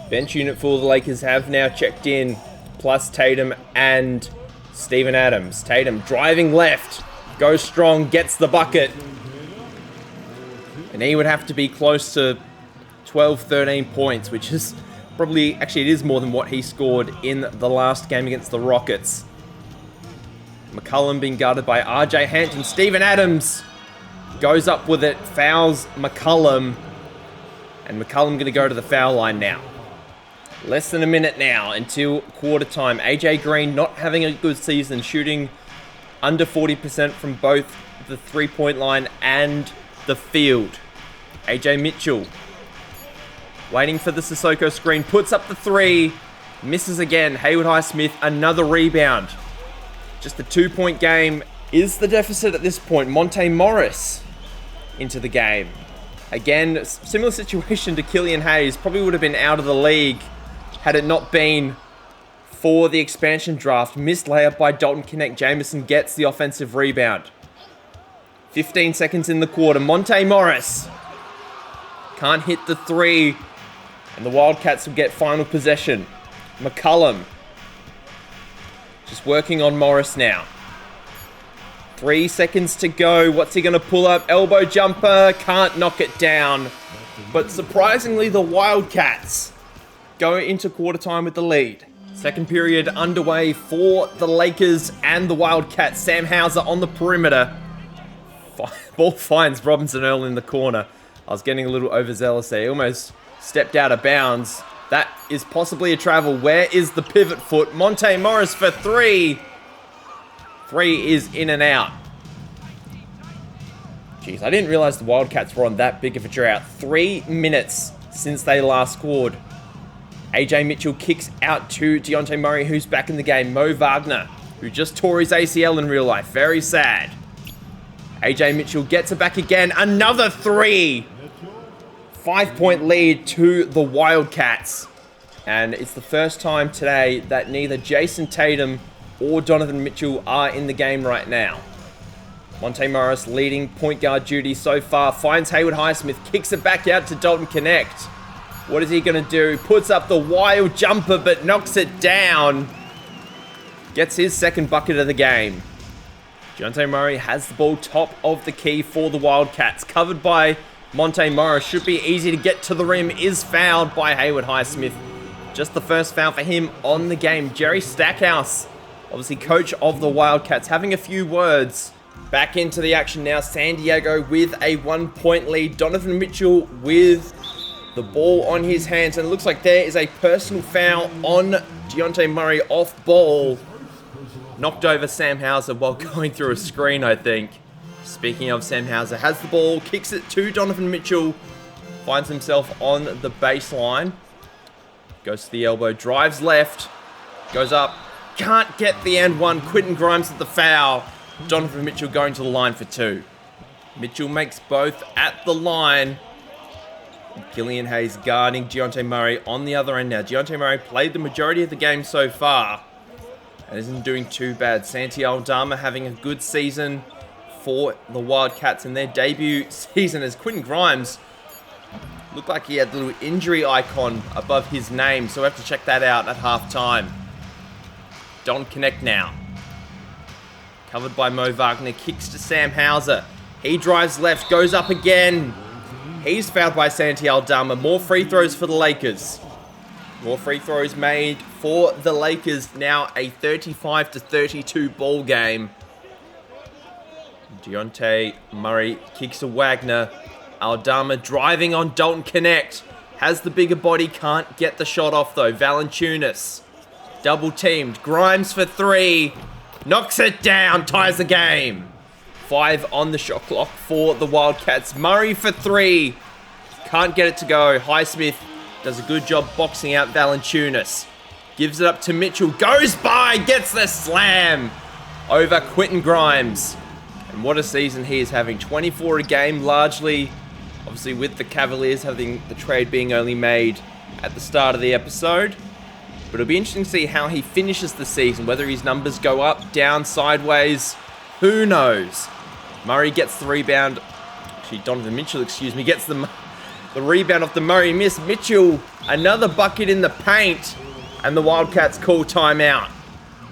Bench unit for the Lakers have now checked in. plus Tatum and Steven Adams. Tatum driving left, goes strong, gets the bucket. And he would have to be close to 12, 13 points, which is probably, actually it is more than what he scored in the last game against the Rockets. McCollum being guarded by RJ Hampton. Steven Adams goes up with it, fouls McCollum. And McCollum going to go to the foul line now. Less than a minute now until quarter time. AJ Green not having a good season, shooting under 40% from both the three-point line and the field. AJ Mitchell waiting for the Sissoko screen, puts up the three, misses again. Haywood Highsmith, another rebound. Just a 2-point game is the deficit at this point. Monte Morris into the game. Again, similar situation to Killian Hayes. Probably would have been out of the league had it not been for the expansion draft. Missed layup by Dalton Knecht. Jamison gets the offensive rebound. 15 seconds in the quarter. Monte Morris can't hit the three. And the Wildcats will get final possession. McCollum just working on Morris now. 3 seconds to go. What's he going to pull up? Elbow jumper. Can't knock it down. But surprisingly, the Wildcats go into quarter time with the lead. Second period underway for the Lakers and the Wildcats. Sam Hauser on the perimeter. Ball finds Robinson Earl in the corner. I was getting a little overzealous there. He almost stepped out of bounds. That is possibly a travel. Where is the pivot foot? Monte Morris for three. Three is in and out. Jeez, I didn't realize the Wildcats were on that big of a drought. 3 minutes since they last scored. AJ Mitchell kicks out to Dejounte Murray, who's back in the game. Mo Wagner, who just tore his ACL in real life. Very sad. AJ Mitchell gets it back again. Another three. 5-point lead to the Wildcats. And it's the first time today that neither Jason Tatum or Donovan Mitchell are in the game right now. Monte Morris leading point guard duty so far. Finds Haywood Highsmith. Kicks it back out to Dalton Knecht. What is he going to do? Puts up the wild jumper but knocks it down. Gets his second bucket of the game. Dejounte Murray has the ball top of the key for the Wildcats. Covered by Monte Morris. Should be easy to get to the rim. Is fouled by Haywood Highsmith. Just the first foul for him on the game. Jerry Stackhouse, obviously coach of the Wildcats, having a few words. Back into the action now. San Diego with a 1-point lead. Donovan Mitchell with the ball on his hands. And it looks like there is a personal foul on Dejounte Murray off ball. Knocked over Sam Hauser while going through a screen, I think. Speaking of, Sam Hauser has the ball, kicks it to Donovan Mitchell. Finds himself on the baseline. Goes to the elbow, drives left. Goes up. Can't get the and one. Quentin Grimes at the foul. Donovan Mitchell going to the line for two. Mitchell makes both at the line. Killian Hayes guarding Dejounte Murray on the other end now. Dejounte Murray played the majority of the game so far and isn't doing too bad. Santi Aldama having a good season for the Wildcats in their debut season, as Quentin Grimes looked like he had the little injury icon above his name, so we'll have to check that out at halftime. Don Knecht now. Covered by Mo Wagner, kicks to Sam Hauser. He drives left, goes up again. He's fouled by Santi Aldama. More free throws for the Lakers. More free throws made for the Lakers. Now a 35-32 ball game. Dejounte Murray kicks to Wagner. Aldama driving on Dalton Knecht. Has the bigger body, can't get the shot off though. Valanciunas double teamed. Grimes for three. Knocks it down, ties the game. 5 on the shot clock for the Wildcats. Murray for three. Can't get it to go. Highsmith does a good job boxing out Valanciunas. Gives it up to Mitchell. Goes by. Gets the slam over Quentin Grimes. And what a season he is having. 24 a game, largely, obviously, with the Cavaliers having the trade being only made at the start of the episode. But it'll be interesting to see how he finishes the season. Whether his numbers go up, down, sideways. Who knows? Murray gets the rebound. Actually, Donovan Mitchell, gets the rebound off the Murray miss. Mitchell, another bucket in the paint. And the Wildcats call timeout.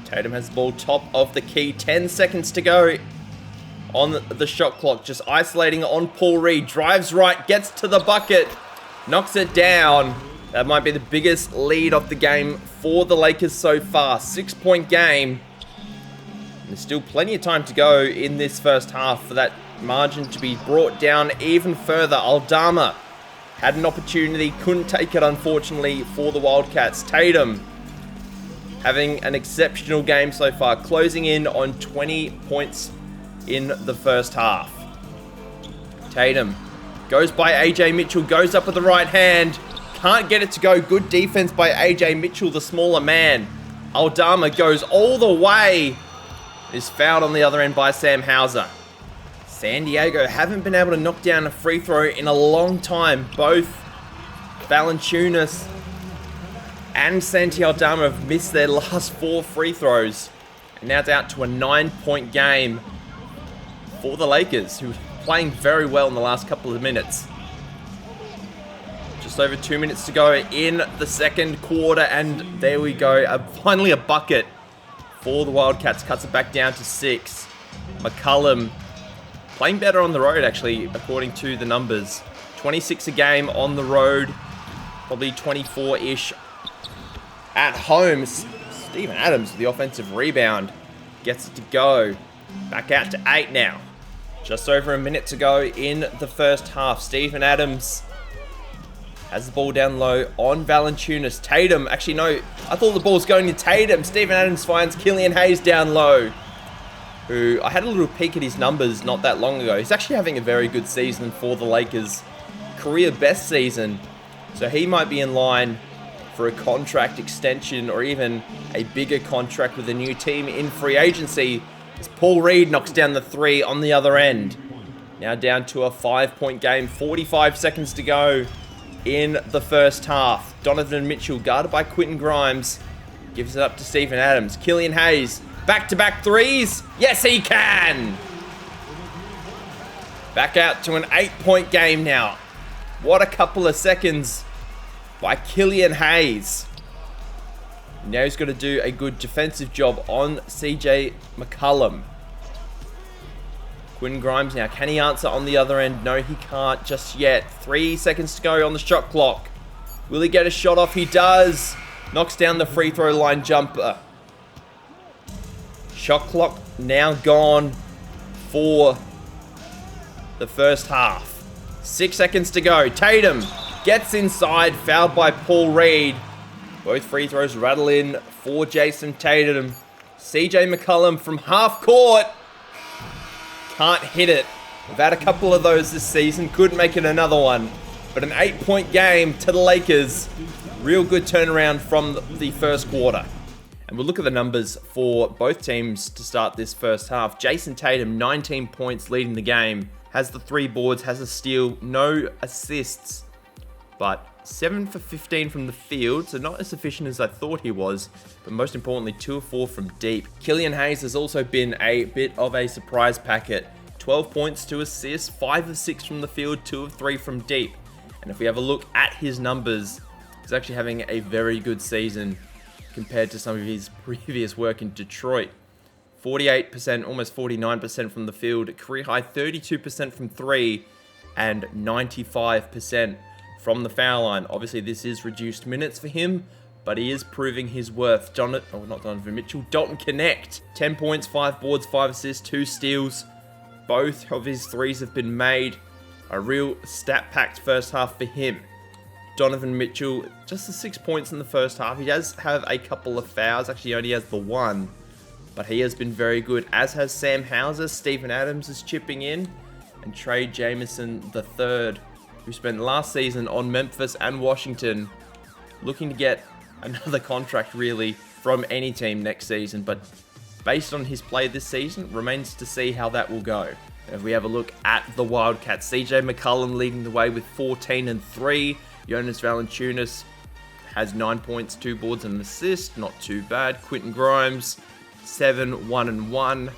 Tatum has the ball top of the key. 10 seconds to go on the shot clock. Just isolating on Paul Reed. Drives right, gets to the bucket. Knocks it down. That might be the biggest lead of the game for the Lakers so far. 6-point game. There's still plenty of time to go in this first half for that margin to be brought down even further. Aldama had an opportunity, couldn't take it unfortunately for the Wildcats. Tatum having an exceptional game so far, closing in on 20 points in the first half. Tatum goes by AJ Mitchell, goes up with the right hand, can't get it to go. Good defense by AJ Mitchell, the smaller man. Aldama goes all the way, is fouled on the other end by Sam Hauser. San Diego haven't been able to knock down a free throw in a long time. Both Valanciunas and Santi Aldama have missed their last 4 free throws. And now it's out to a 9-point game for the Lakers, who are playing very well in the last couple of minutes. Just over 2 minutes to go in the second quarter, and there we go. Finally a bucket for the Wildcats. Cuts it back down to 6. McCollum playing better on the road, actually, according to the numbers. 26 a game on the road, probably 24-ish at home. Steven Adams, the offensive rebound, gets it to go. Back out to 8 now. Just over a minute to go in the first half. Steven Adams has the ball down low on Valanciunas. Tatum, actually no, I thought the ball was going to Tatum. Steven Adams finds Killian Hayes down low, who I had a little peek at his numbers not that long ago. He's actually having a very good season for the Lakers. Career best season. So he might be in line for a contract extension or even a bigger contract with a new team in free agency, as Paul Reed knocks down the 3 on the other end. Now down to a 5-point game. 45 seconds to go in the first half. Donovan Mitchell, guarded by Quentin Grimes, gives it up to Steven Adams. Killian Hayes, back-to-back threes. Yes, he can! Back out to an 8-point game now. What a couple of seconds by Killian Hayes. Now he's got to do a good defensive job on CJ McCollum. Quentin Grimes now, can he answer on the other end? No, he can't just yet. 3 seconds to go on the shot clock. Will he get a shot off? He does. Knocks down the free throw line jumper. Shot clock now gone for the first half. 6 seconds to go. Tatum gets inside, fouled by Paul Reed. Both free throws rattle in for Jason Tatum. CJ McCollum from half court. Can't hit it. We've had a couple of those this season. Couldn't make it another one. But an 8-point game to the Lakers. Real good turnaround from the first quarter. And we'll look at the numbers for both teams to start this first half. Jason Tatum, 19 points leading the game. Has the 3 boards, has a steal, no assists. But 7 for 15 from the field, so not as efficient as I thought he was, but most importantly, 2 of 4 from deep. Killian Hayes has also been a bit of a surprise packet. 12 points, 2 assists, 5 of 6 from the field, 2 of 3 from deep. And if we have a look at his numbers, he's actually having a very good season compared to some of his previous work in Detroit. 48%, almost 49% from the field, career high 32% from 3, and 95% from the foul line. Obviously, this is reduced minutes for him, but he is proving his worth. Not Donovan Mitchell, Dalton Connect. 10 points, 5 boards, 5 assists, 2 steals. Both of his threes have been made. A real stat-packed first half for him. Donovan Mitchell, just the 6 points in the first half. He does have a couple of fouls. Actually, he only has the 1. But he has been very good, as has Sam Hauser. Steven Adams is chipping in. And Trey Jamison III, who spent last season on Memphis and Washington, looking to get another contract really from any team next season. But based on his play this season, remains to see how that will go. If we have a look at the Wildcats, CJ McCollum leading the way with 14 and 3. Jonas Valanciunas has 9 points, 2 boards and an assist. Not too bad. Quentin Grimes, 7, 1 and 1.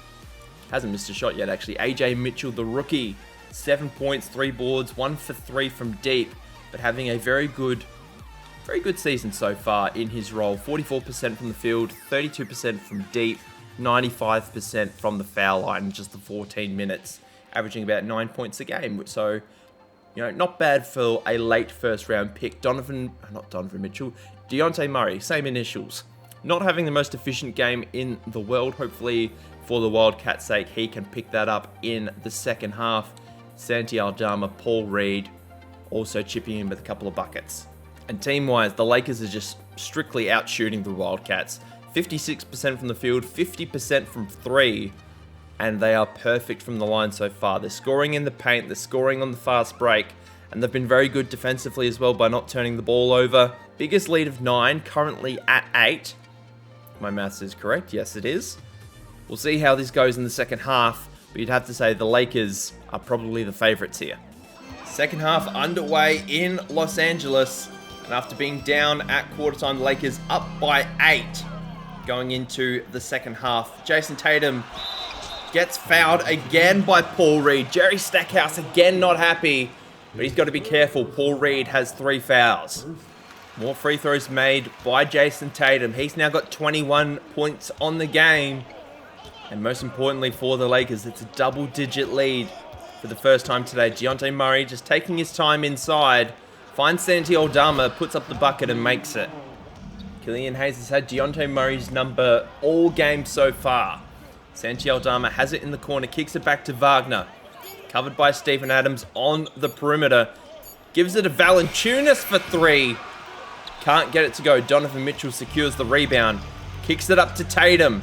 Hasn't missed a shot yet, actually. AJ Mitchell, the rookie, 7 points, 3 boards, 1 for 3 from deep, but having a very good very good season so far in his role. 44% from the field, 32% from deep, 95% from the foul line in just the 14 minutes, averaging about 9 points a game. So, not bad for a late first round pick. Dejounte Murray, same initials. Not having the most efficient game in the world. Hopefully, for the Wildcats' sake, he can pick that up in the second half. Santi Aldama, Paul Reed, also chipping in with a couple of buckets. And team-wise, the Lakers are just strictly outshooting the Wildcats. 56% from the field, 50% from three, and they are perfect from the line so far. They're scoring in the paint, they're scoring on the fast break, and they've been very good defensively as well by not turning the ball over. Biggest lead of 9, currently at 8. My maths is correct, yes it is. We'll see how this goes in the second half, but you'd have to say the Lakers are probably the favorites here. Second half underway in Los Angeles, and after being down at quarter time, the Lakers up by 8 going into the second half. Jason Tatum gets fouled again by Paul Reed. Jerry Stackhouse again not happy, but he's got to be careful. Paul Reed has 3 fouls. More free throws made by Jason Tatum. He's now got 21 points on the game. And most importantly for the Lakers, it's a double-digit lead for the first time today. Dejounte Murray just taking his time inside. Finds Santi Aldama, puts up the bucket and makes it. Killian Hayes has had Dejounte Murray's number all game so far. Santi Aldama has it in the corner, kicks it back to Wagner. Covered by Steven Adams on the perimeter. Gives it to Valanciunas for 3. Can't get it to go. Donovan Mitchell secures the rebound. Kicks it up to Tatum.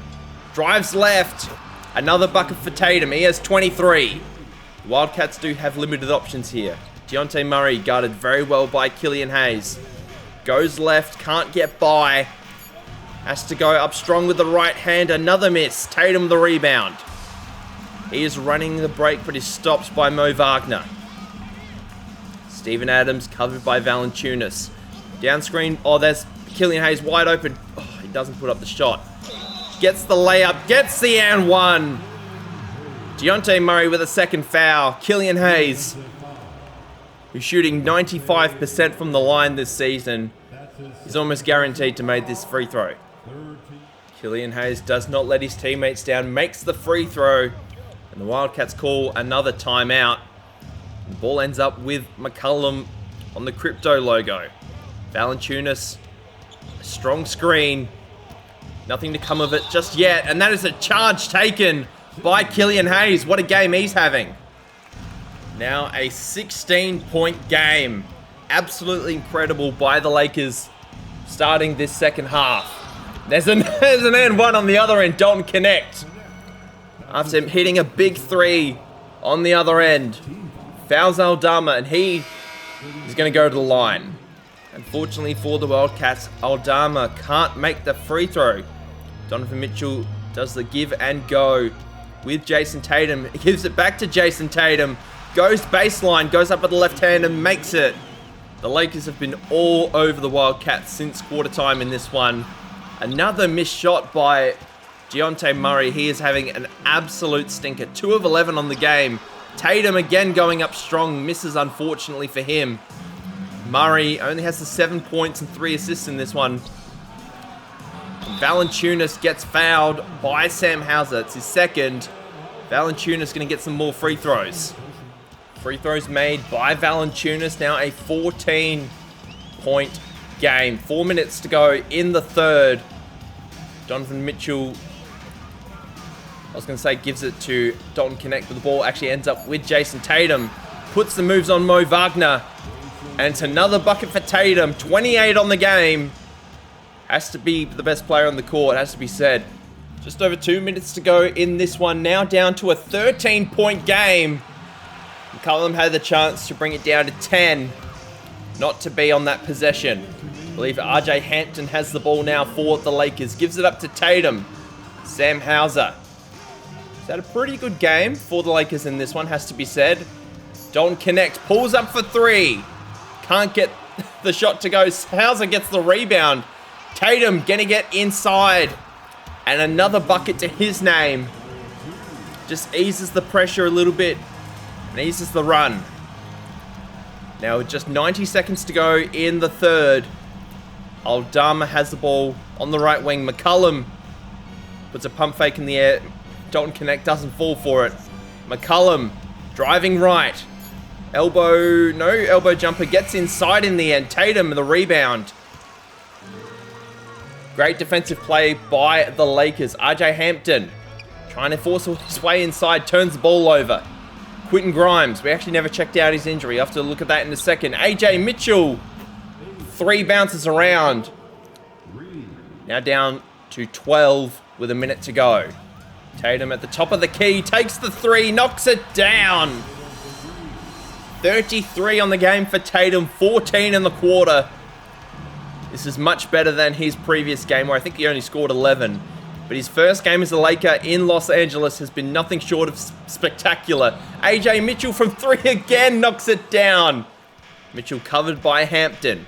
Drives left. Another bucket for Tatum. He has 23. The Wildcats do have limited options here. Dejounte Murray guarded very well by Killian Hayes. Goes left, can't get by. Has to go up strong with the right hand. Another miss. Tatum the rebound. He is running the break, but is stopped by Mo Wagner. Steven Adams covered by Valanciunas. Down screen. Oh, there's Killian Hayes wide open. Oh, he doesn't put up the shot. Gets the layup. Gets the and one. Dejounte Murray with a second foul. Killian Hayes, who's shooting 95% from the line this season, is almost guaranteed to make this free throw. Killian Hayes does not let his teammates down, makes the free throw, and the Wildcats call another timeout. The ball ends up with McCollum on the crypto logo. Valanciunas, a strong screen. Nothing to come of it just yet, and that is a charge taken by Killian Hayes. What a game he's having. Now a 16-point game. Absolutely incredible by the Lakers starting this second half. There's an and one on the other end. Don't connect. After him hitting a big 3 on the other end. Fouls Aldama, and he is going to go to the line. Unfortunately for the Wildcats, Aldama can't make the free throw. Donovan Mitchell does the give and go with Jason Tatum. He gives it back to Jason Tatum. Goes baseline, goes up with the left hand and makes it. The Lakers have been all over the Wildcats since quarter time in this one. Another missed shot by Dejounte Murray. He is having an absolute stinker. 2 of 11 on the game. Tatum again going up strong. Misses unfortunately for him. Murray only has the 7 points and 3 assists in this one. Valanciunas gets fouled by Sam Hauser. It's his second. Valanciunas going to get some more free throws. Free throws made by Valanciunas. Now a 14-point game. 4 minutes to go in the third. Donovan Mitchell, I was going to say, gives it to Dalton Connect, but the ball actually ends up with Jason Tatum. Puts the moves on Mo Wagner. And it's another bucket for Tatum. 28 on the game. Has to be the best player on the court, has to be said. Just over 2 minutes to go in this one. Now down to a 13-point game. McCollum had the chance to bring it down to 10. Not to be on that possession. I believe RJ Hampton has the ball now for the Lakers. Gives it up to Tatum. Sam Hauser. He's had a pretty good game for the Lakers in this one, has to be said. Dalton Connect pulls up for 3. Can't get the shot to go. Hauser gets the rebound. Tatum gonna get inside. And another bucket to his name. Just eases the pressure a little bit. And eases the run. Now with just 90 seconds to go in the third. Aldama has the ball on the right wing. McCullum puts a pump fake in the air. Dalton Connect doesn't fall for it. McCullum driving right. Elbow jumper, gets inside in the end. Tatum, the rebound. Great defensive play by the Lakers. RJ Hampton trying to force his way inside, turns the ball over. Quentin Grimes, we actually never checked out his injury. I'll have to look at that in a second. AJ Mitchell, 3 bounces around. Now down to 12 with a minute to go. Tatum at the top of the key, takes the 3, knocks it down. 33 on the game for Tatum, 14 in the quarter. This is much better than his previous game where I think he only scored 11. But his first game as a Laker in Los Angeles has been nothing short of spectacular. AJ Mitchell from 3 again knocks it down. Mitchell covered by Hampton.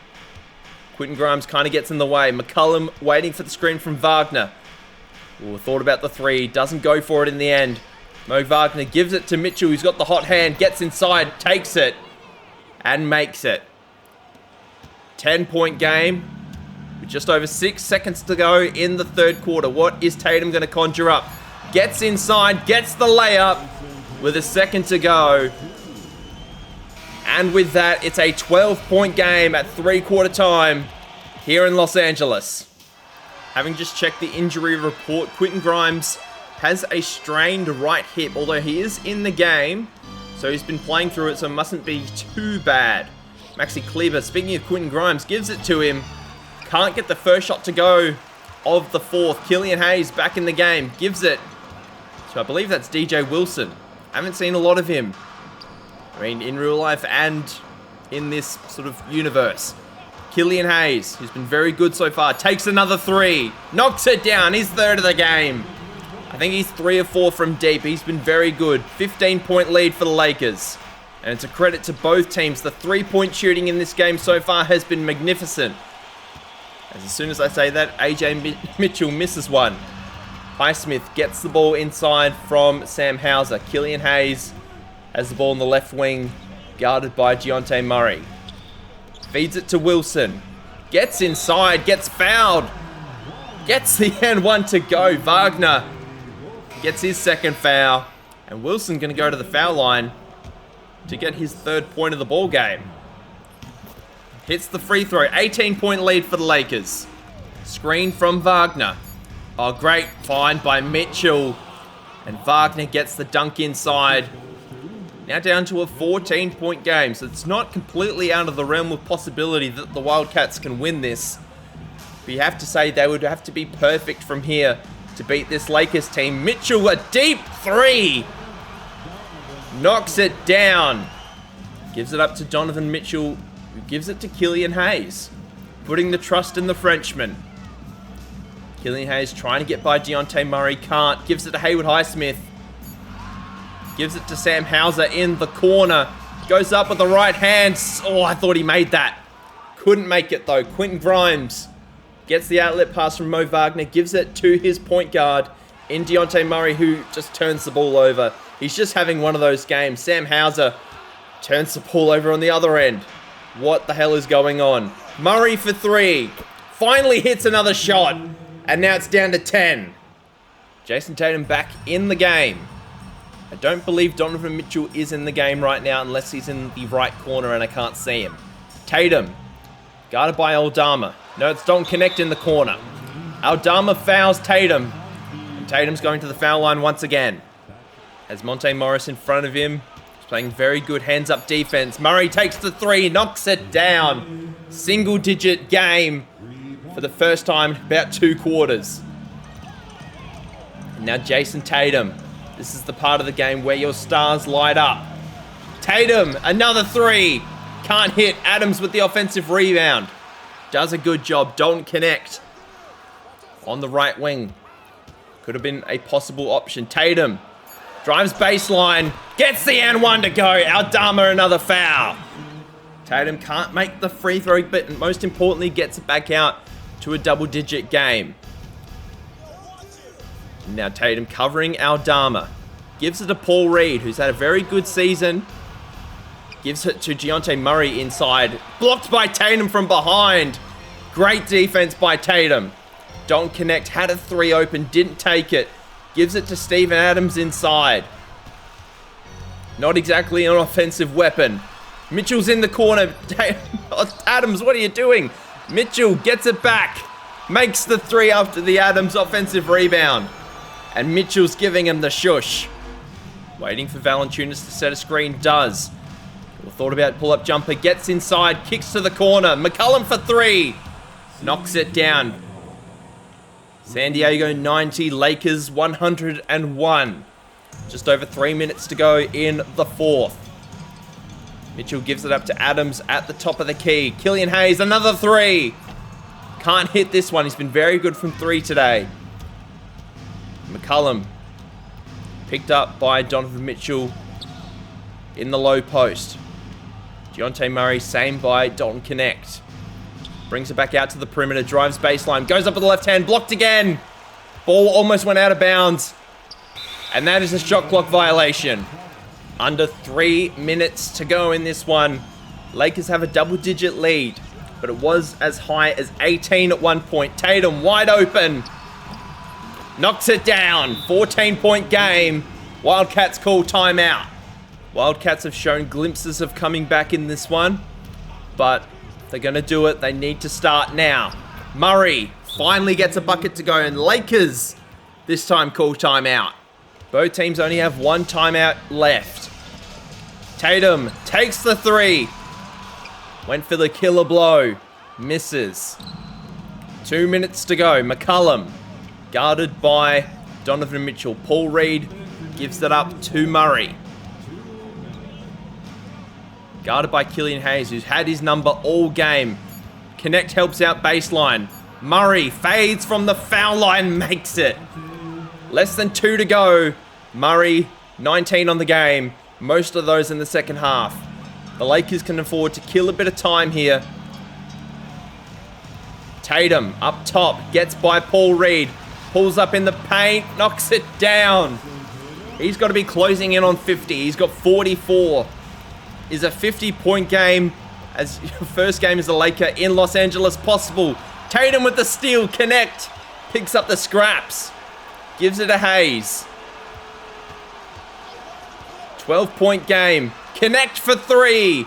Quentin Grimes kind of gets in the way. McCullum waiting for the screen from Wagner. Ooh, thought about the 3, doesn't go for it in the end. Mo Wagner gives it to Mitchell, who's got the hot hand, gets inside, takes it, and makes it. 10-point game, with just over 6 seconds to go in the third quarter. What is Tatum going to conjure up? Gets inside, gets the layup, with a second to go. And with that, it's a 12-point game at three-quarter time here in Los Angeles. Having just checked the injury report, Quentin Grimes has a strained right hip, although he is in the game, so he's been playing through it, so it mustn't be too bad. Maxi Kleber, speaking of Quentin Grimes, gives it to him. Can't get the first shot to go of the fourth. Killian Hayes back in the game, gives it to, I believe that's DJ Wilson. I haven't seen a lot of him. I mean, in real life and in this sort of universe. Killian Hayes, who's been very good so far, takes another 3, knocks it down, his third of the game. I think he's 3 or 4 from deep. He's been very good. 15-point lead for the Lakers. And it's a credit to both teams. The 3-point shooting in this game so far has been magnificent. As soon as I say that, AJ Mitchell misses one. Highsmith gets the ball inside from Sam Hauser. Killian Hayes has the ball on the left wing, guarded by Dejounte Murray. Feeds it to Wilson. Gets inside, gets fouled. Gets the N1 to go. Wagner gets his second foul. And Wilson going to go to the foul line to get his 3rd point of the ball game. Hits the free throw. 18-point lead for the Lakers. Screen from Wagner. Oh, great find by Mitchell. And Wagner gets the dunk inside. Now down to a 14-point game. So it's not completely out of the realm of possibility that the Wildcats can win this. But you have to say they would have to be perfect from here to beat this Lakers team. Mitchell, a deep 3. Knocks it down. Gives it up to Donovan Mitchell, who gives it to Killian Hayes. Putting the trust in the Frenchman. Killian Hayes trying to get by Dejounte Murray. Can't. Gives it to Haywood Highsmith. Gives it to Sam Hauser in the corner. Goes up with the right hand. Oh, I thought he made that. Couldn't make it though. Quentin Grimes gets the outlet pass from Mo Wagner. Gives it to his point guard in Dejounte Murray, who just turns the ball over. He's just having one of those games. Sam Hauser turns the ball over on the other end. What the hell is going on? Murray for 3. Finally hits another shot. And now it's down to 10. Jason Tatum back in the game. I don't believe Donovan Mitchell is in the game right now unless he's in the right corner and I can't see him. Tatum, guarded by Aldama. No, it's Dalton Connect in the corner. Aldama fouls Tatum. And Tatum's going to the foul line once again. Has Monte Morris in front of him. He's playing very good hands-up defense. Murray takes the 3, knocks it down. Single-digit game for the first time in about 2 quarters. And now Jason Tatum. This is the part of the game where your stars light up. Tatum, another 3. Can't hit. Adams with the offensive rebound. Does a good job. Don't connect. On the right wing. Could have been a possible option. Tatum drives baseline. Gets the N1 to go. Aldama another foul. Tatum can't make the free throw, but most importantly gets it back out to a double-digit game. Now Tatum covering Aldama. Gives it to Paul Reed, who's had a very good season. Gives it to Dejounte Murray inside. Blocked by Tatum from behind. Great defense by Tatum. Don't connect, had a 3 open, didn't take it. Gives it to Steven Adams inside. Not exactly an offensive weapon. Mitchell's in the corner. Adams, what are you doing? Mitchell gets it back. Makes the 3 after the Adams offensive rebound. And Mitchell's giving him the shush. Waiting for Valanciunas to set a screen. Does. Thought about pull-up jumper. Gets inside. Kicks to the corner. McCollum for 3. Knocks it down. San Diego 90. Lakers 101. Just over 3 minutes to go in the 4th. Mitchell gives it up to Adams at the top of the key. Killian Hayes, another 3. Can't hit this one. He's been very good from 3 today. McCollum picked up by Donovan Mitchell in the low post. Dejounte Murray, same by Dalton Connect. Brings it back out to the perimeter, drives baseline, goes up with the left hand, blocked again. Ball almost went out of bounds. And that is a shot clock violation. Under 3 minutes to go in this one. Lakers have a double-digit lead, but it was as high as 18 at one point. Tatum wide open. Knocks it down. 14-point game. Wildcats call timeout. Wildcats have shown glimpses of coming back in this one, but if they're going to do it, they need to start now. Murray finally gets a bucket to go, and Lakers this time call timeout. Both teams only have 1 timeout left. Tatum takes the 3. Went for the killer blow. Misses. 2 minutes to go. McCollum guarded by Donovan Mitchell. Paul Reed gives it up to Murray. Guarded by Killian Hayes, who's had his number all game. Connect helps out baseline. Murray fades from the foul line, makes it. Less than 2 to go. Murray, 19 on the game. Most of those in the second half. The Lakers can afford to kill a bit of time here. Tatum up top, gets by Paul Reed. Pulls up in the paint, knocks it down. He's got to be closing in on 50. He's got 44. Is a 50-point game as your first game as a Laker in Los Angeles possible? Tatum with the steal, Connect. Picks up the scraps. Gives it to Hayes. 12-point game. Connect for 3.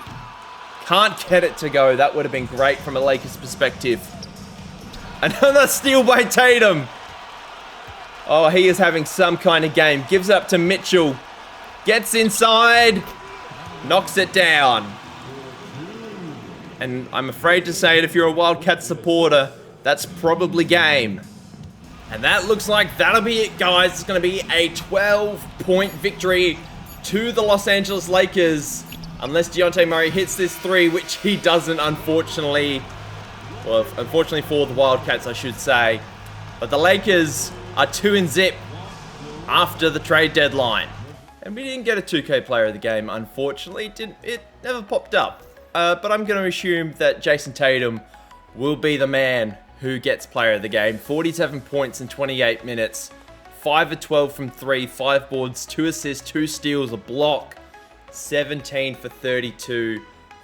Can't get it to go. That would have been great from a Lakers perspective. Another steal by Tatum. Oh, he is having some kind of game. Gives up to Mitchell. Gets inside. Knocks it down. And I'm afraid to say it, if you're a Wildcats supporter, that's probably game. And that looks like that'll be it, guys. It's going to be a 12-point victory to the Los Angeles Lakers. Unless Dejounte Murray hits this 3, which he doesn't, unfortunately. Well, unfortunately for the Wildcats, I should say. But the Lakers are 2-0 after the trade deadline. And we didn't get a 2K player of the game, unfortunately. It never popped up. But I'm going to assume that Jason Tatum will be the man who gets player of the game. 47 points in 28 minutes. 5 of 12 from 3. 5 boards, 2 assists, 2 steals, a block. 17 for 32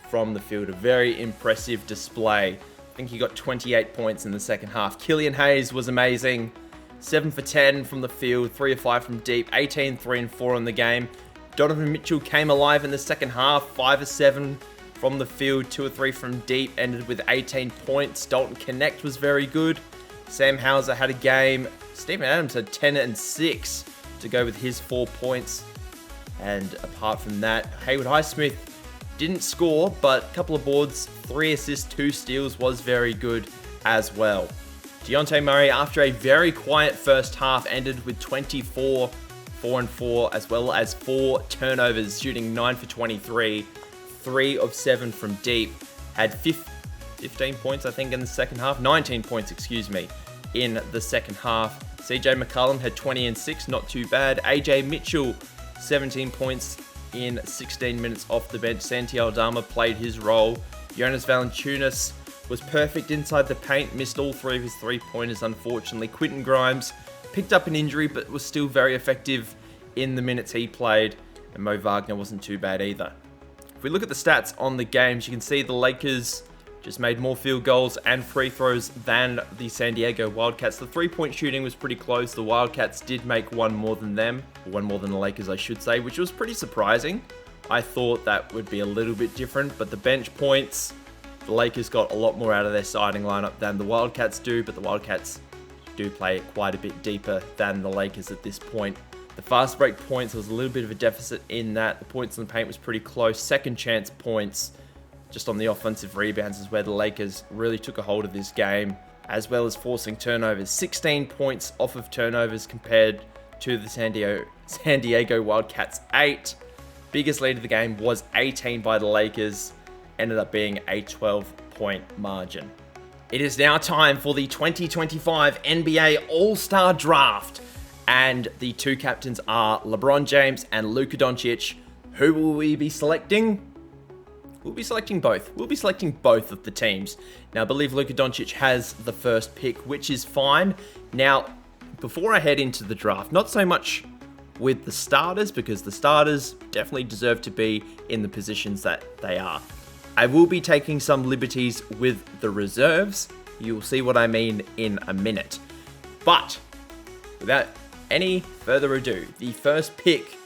from the field. A very impressive display. I think he got 28 points in the second half. Killian Hayes was amazing. 7 for 10 from the field, 3 of 5 from deep, 18, 3 and 4 on the game. Donovan Mitchell came alive in the second half, 5 of 7 from the field, 2 of 3 from deep, ended with 18 points. Dalton Connect was very good. Sam Hauser had a game. Steven Adams had 10 and 6 to go with his 4 points. And apart from that, Haywood Highsmith didn't score, but a couple of boards, 3 assists, 2 steals was very good as well. Dejounte Murray, after a very quiet first half, ended with 24, 4 and 4, as well as 4 turnovers, shooting 9 for 23, 3 of 7 from deep. Had 15 points, I think, in the second half. 19 points, excuse me, in the second half. CJ McCollum had 20 and 6, not too bad. AJ Mitchell, 17 points in 16 minutes off the bench. Santi Aldama played his role. Jonas Valanciunas was perfect inside the paint, missed all 3 of his 3-pointers, unfortunately. Quentin Grimes picked up an injury, but was still very effective in the minutes he played. And Mo Wagner wasn't too bad either. If we look at the stats on the games, you can see the Lakers just made more field goals and free throws than the San Diego Wildcats. The three-point shooting was pretty close. The Wildcats did make one more than them, one more than the Lakers, I should say, which was pretty surprising. I thought that would be a little bit different, but the bench points, the Lakers got a lot more out of their starting lineup than the Wildcats do, but the Wildcats do play quite a bit deeper than the Lakers at this point. The fast break points, there was a little bit of a deficit in that. The points in the paint was pretty close. Second chance points, just on the offensive rebounds, is where the Lakers really took a hold of this game, as well as forcing turnovers. 16 points off of turnovers compared to the San Diego Wildcats 8. Biggest lead of the game was 18 by the Lakers. Ended up being a 12-point margin. It is now time for the 2025 NBA All-Star Draft. And the two captains are LeBron James and Luka Doncic. Who will we be selecting? We'll be selecting both. We'll be selecting both of the teams. Now, I believe Luka Doncic has the first pick, which is fine. Now, before I head into the draft, not so much with the starters, because the starters definitely deserve to be in the positions that they are. I will be taking some liberties with the reserves. You will see what I mean in a minute. But without any further ado, the first pick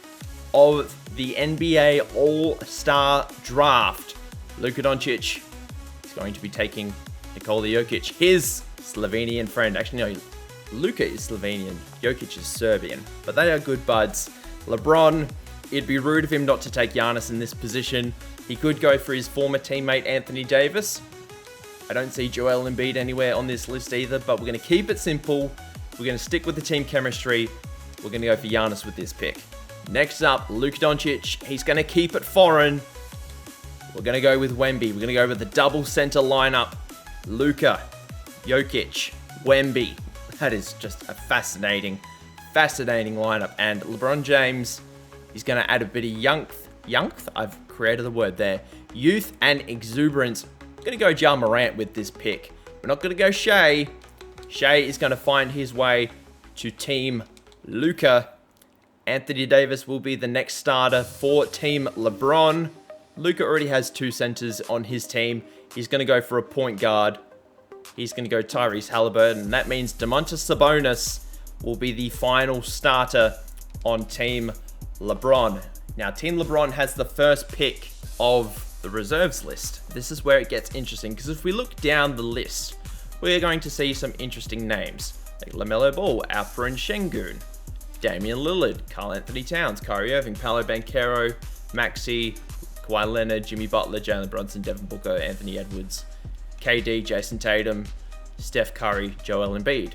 of the NBA All-Star Draft, Luka Doncic is going to be taking Nikola Jokic, his Slovenian friend. Actually, no, Luka is Slovenian, Jokic is Serbian, but they are good buds. LeBron, it'd be rude of him not to take Giannis in this position. He could go for his former teammate Anthony Davis. I don't see Joel Embiid anywhere on this list either, but we're going to keep it simple. We're going to stick with the team chemistry. We're going to go for Giannis with this pick. Next up, Luka Doncic. He's going to keep it foreign. We're going to go with Wemby. We're going to go with the double center lineup. Luka, Jokic, Wemby. That is just a fascinating lineup. And LeBron James, he's going to add a bit of youth. I've created the word there. Youth and exuberance. I'm going to go Ja Morant with this pick. We're not going to go Shea. Shea is going to find his way to Team Luka. Anthony Davis will be the next starter for Team LeBron. Luka already has two centers on his team. He's going to go for a point guard. He's going to go Tyrese Halliburton. And that means Domantas Sabonis will be the final starter on Team LeBron. Now, Team LeBron has the first pick of the reserves list. This is where it gets interesting, because if we look down the list, we're going to see some interesting names, like LaMelo Ball, Alperen Şengün, Damian Lillard, Karl Anthony Towns, Kyrie Irving, Paolo Banchero, Maxey, Kawhi Leonard, Jimmy Butler, Jalen Brunson, Devin Booker, Anthony Edwards, KD, Jason Tatum, Steph Curry, Joel Embiid.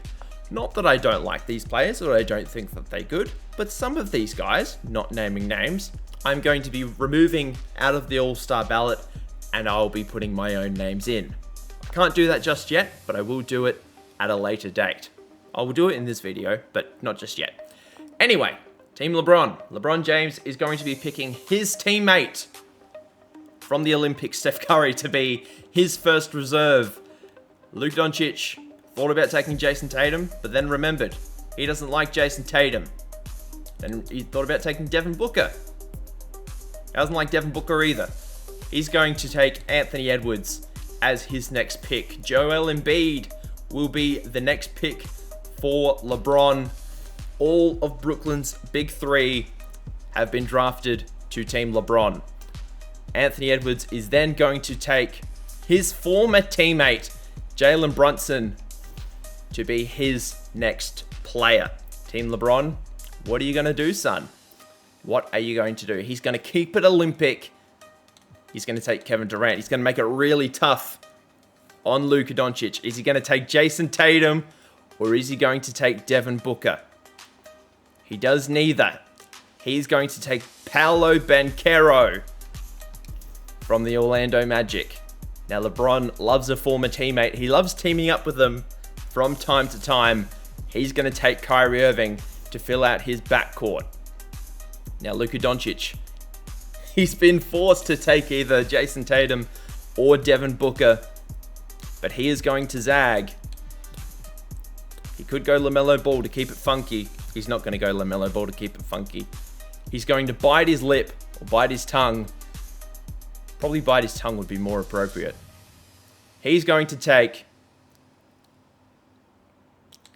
Not that I don't like these players or I don't think that they're good, but some of these guys, not naming names, I'm going to be removing out of the All-Star ballot, and I'll be putting my own names in. I can't do that just yet, but I will do it at a later date. I will do it in this video, but not just yet. Anyway, Team LeBron. LeBron James is going to be picking his teammate from the Olympics, Steph Curry, to be his first reserve. Luka Doncic thought about taking Jason Tatum, but then remembered he doesn't like Jason Tatum. Then he thought about taking Devin Booker. He doesn't like Devin Booker either. He's going to take Anthony Edwards as his next pick. Joel Embiid will be the next pick for LeBron. All of Brooklyn's big three have been drafted to Team LeBron. Anthony Edwards is then going to take his former teammate, Jalen Brunson, to be his next player. Team LeBron, what are you going to do, son? What are you going to do? He's going to keep it Olympic. He's going to take Kevin Durant. He's going to make it really tough on Luka Doncic. Is he going to take Jason Tatum, or is he going to take Devin Booker? He does neither. He's going to take Paolo Banchero from the Orlando Magic. Now, LeBron loves a former teammate. He loves teaming up with them from time to time. He's going to take Kyrie Irving to fill out his backcourt. Now, Luka Doncic, he's been forced to take either Jason Tatum or Devin Booker, but he is going to zag. He could go LaMelo Ball to keep it funky. He's not going to go LaMelo Ball to keep it funky. He's going to bite his lip or bite his tongue. Probably bite his tongue would be more appropriate. He's going to take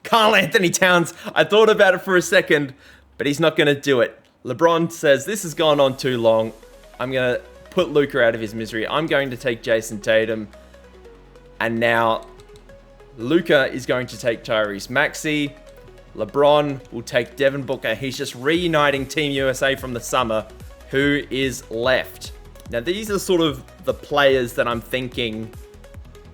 Karl Anthony Towns. I thought about it for a second, but he's not going to do it. LeBron says, this has gone on too long. I'm going to put Luka out of his misery. I'm going to take Jason Tatum. And now Luka is going to take Tyrese Maxey. LeBron will take Devin Booker. He's just reuniting Team USA from the summer. Who is left? Now, these are sort of the players that I'm thinking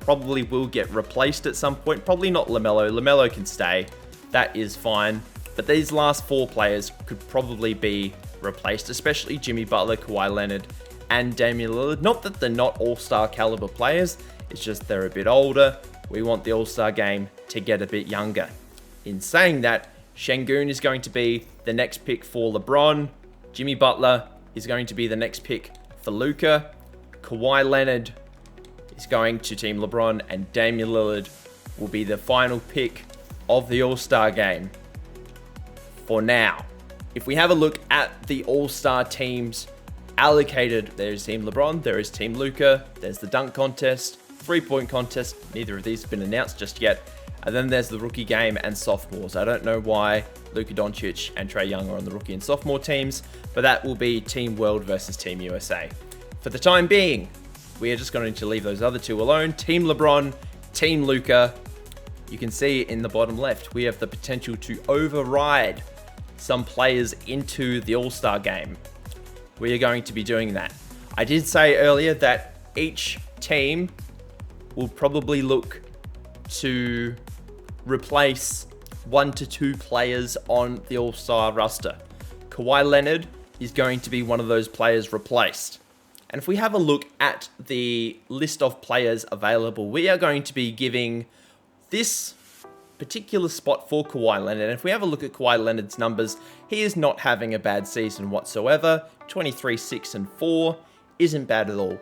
probably will get replaced at some point. Probably not LaMelo. LaMelo can stay. That is fine. But these last 4 players could probably be replaced, especially Jimmy Butler, Kawhi Leonard, and Damian Lillard. Not that they're not all-star caliber players. It's just they're a bit older. We want the all-star game to get a bit younger. In saying that, Şengün is going to be the next pick for LeBron. Jimmy Butler is going to be the next pick for Luka. Kawhi Leonard is going to Team LeBron, and Damian Lillard will be the final pick of the All-Star game for now. If we have a look at the All-Star teams allocated, there's Team LeBron, there is Team Luka, there's the dunk contest, 3-point contest. Neither of these have been announced just yet. And then there's the rookie game and sophomores. I don't know why Luka Doncic and Trae Young are on the rookie and sophomore teams, but that will be Team World versus Team USA. For the time being, we are just going to leave those other 2 alone. Team LeBron, Team Luka. You can see in the bottom left, we have the potential to override some players into the All-Star game. We are going to be doing that. I did say earlier that each team will probably look to replace 1 to 2 players on the All-Star roster. Kawhi Leonard is going to be one of those players replaced. And if we have a look at the list of players available, we are going to be giving this particular spot for Kawhi Leonard. And if we have a look at Kawhi Leonard's numbers, he is not having a bad season whatsoever. 23, 6, and 4 isn't bad at all.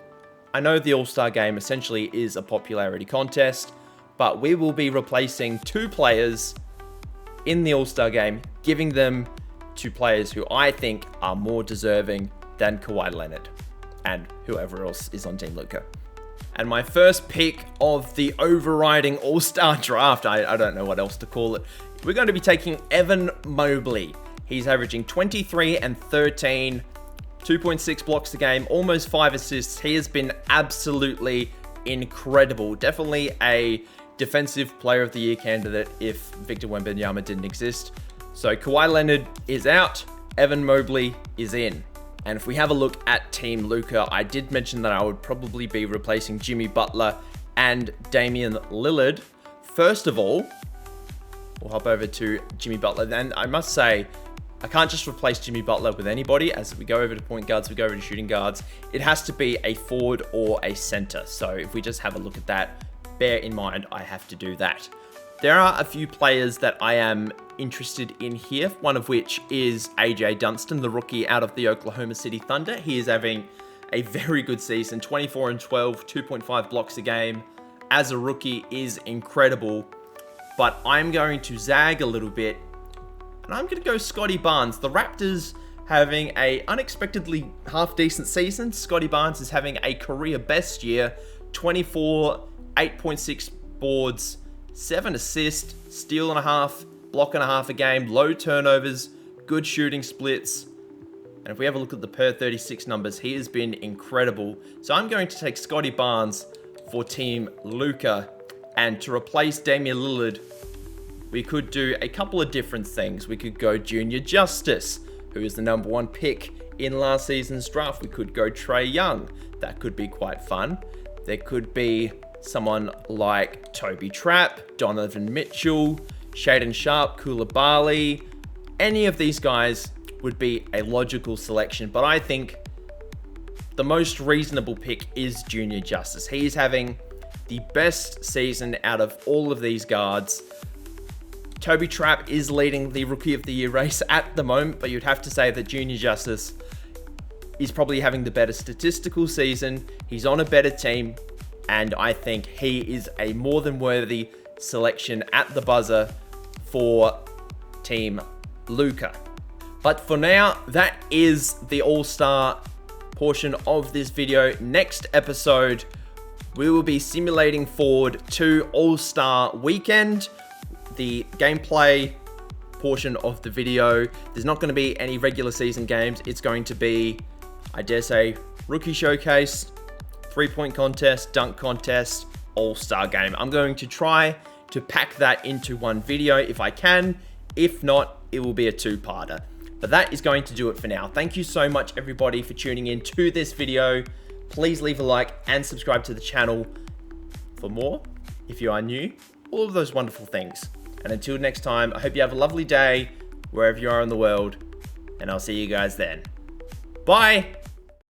I know the All-Star game essentially is a popularity contest, but we will be replacing 2 players in the All-Star game, giving them to players who I think are more deserving than Kawhi Leonard and whoever else is on Team Luka. And my first pick of the overriding All-Star draft, I don't know what else to call it, we're going to be taking Evan Mobley. He's averaging 23 and 13, 2.6 blocks a game, almost 5 assists. He has been absolutely incredible. Definitely a Defensive Player of the Year candidate if Victor Wembanyama didn't exist. So Kawhi Leonard is out, Evan Mobley is in. And if we have a look at Team Luka, I did mention that I would probably be replacing Jimmy Butler and Damian Lillard. First of all, we'll hop over to Jimmy Butler. And I must say, I can't just replace Jimmy Butler with anybody. As we go over to point guards, we go over to shooting guards. It has to be a forward or a center. So if we just have a look at that, bear in mind, I have to do that. There are a few players that I am interested in here, one of which is AJ Dunston, the rookie out of the Oklahoma City Thunder. He is having a very good season, 24 and 12, 2.5 blocks a game. As a rookie is incredible, but I'm going to zag a little bit, and I'm going to go Scotty Barnes. The Raptors having a unexpectedly half-decent season. Scotty Barnes is having a career best year, 24, 8.6 boards, 7 assists, steal and a half, block and a half a game, low turnovers, good shooting splits. And if we have a look at the per 36 numbers, he has been incredible. So I'm going to take Scotty Barnes for Team Luka. And to replace Damian Lillard, we could do a couple of different things. We could go Junior Justice, who is the number 1 pick in last season's draft. We could go Trae Young. That could be quite fun. There could be someone like Toby Trapp, Donovan Mitchell, Shaedon Sharpe, Koulibaly. Any of these guys would be a logical selection, but I think the most reasonable pick is Junior Justice. He is having the best season out of all of these guards. Toby Trapp is leading the Rookie of the Year race at the moment, but you'd have to say that Junior Justice is probably having the better statistical season. He's on a better team, and I think he is a more than worthy selection at the buzzer for Team Luka. But for now, that is the All-Star portion of this video. Next episode, we will be simulating forward to All-Star Weekend. The gameplay portion of the video, there's not going to be any regular season games. It's going to be, I dare say, rookie showcase, 3-point contest, dunk contest, All-Star game. I'm going to try to pack that into one video if I can. If not, it will be a two-parter. But that is going to do it for now. Thank you so much, everybody, for tuning in to this video. Please leave a like and subscribe to the channel for more if you are new. All of those wonderful things. And until next time, I hope you have a lovely day wherever you are in the world. And I'll see you guys then. Bye!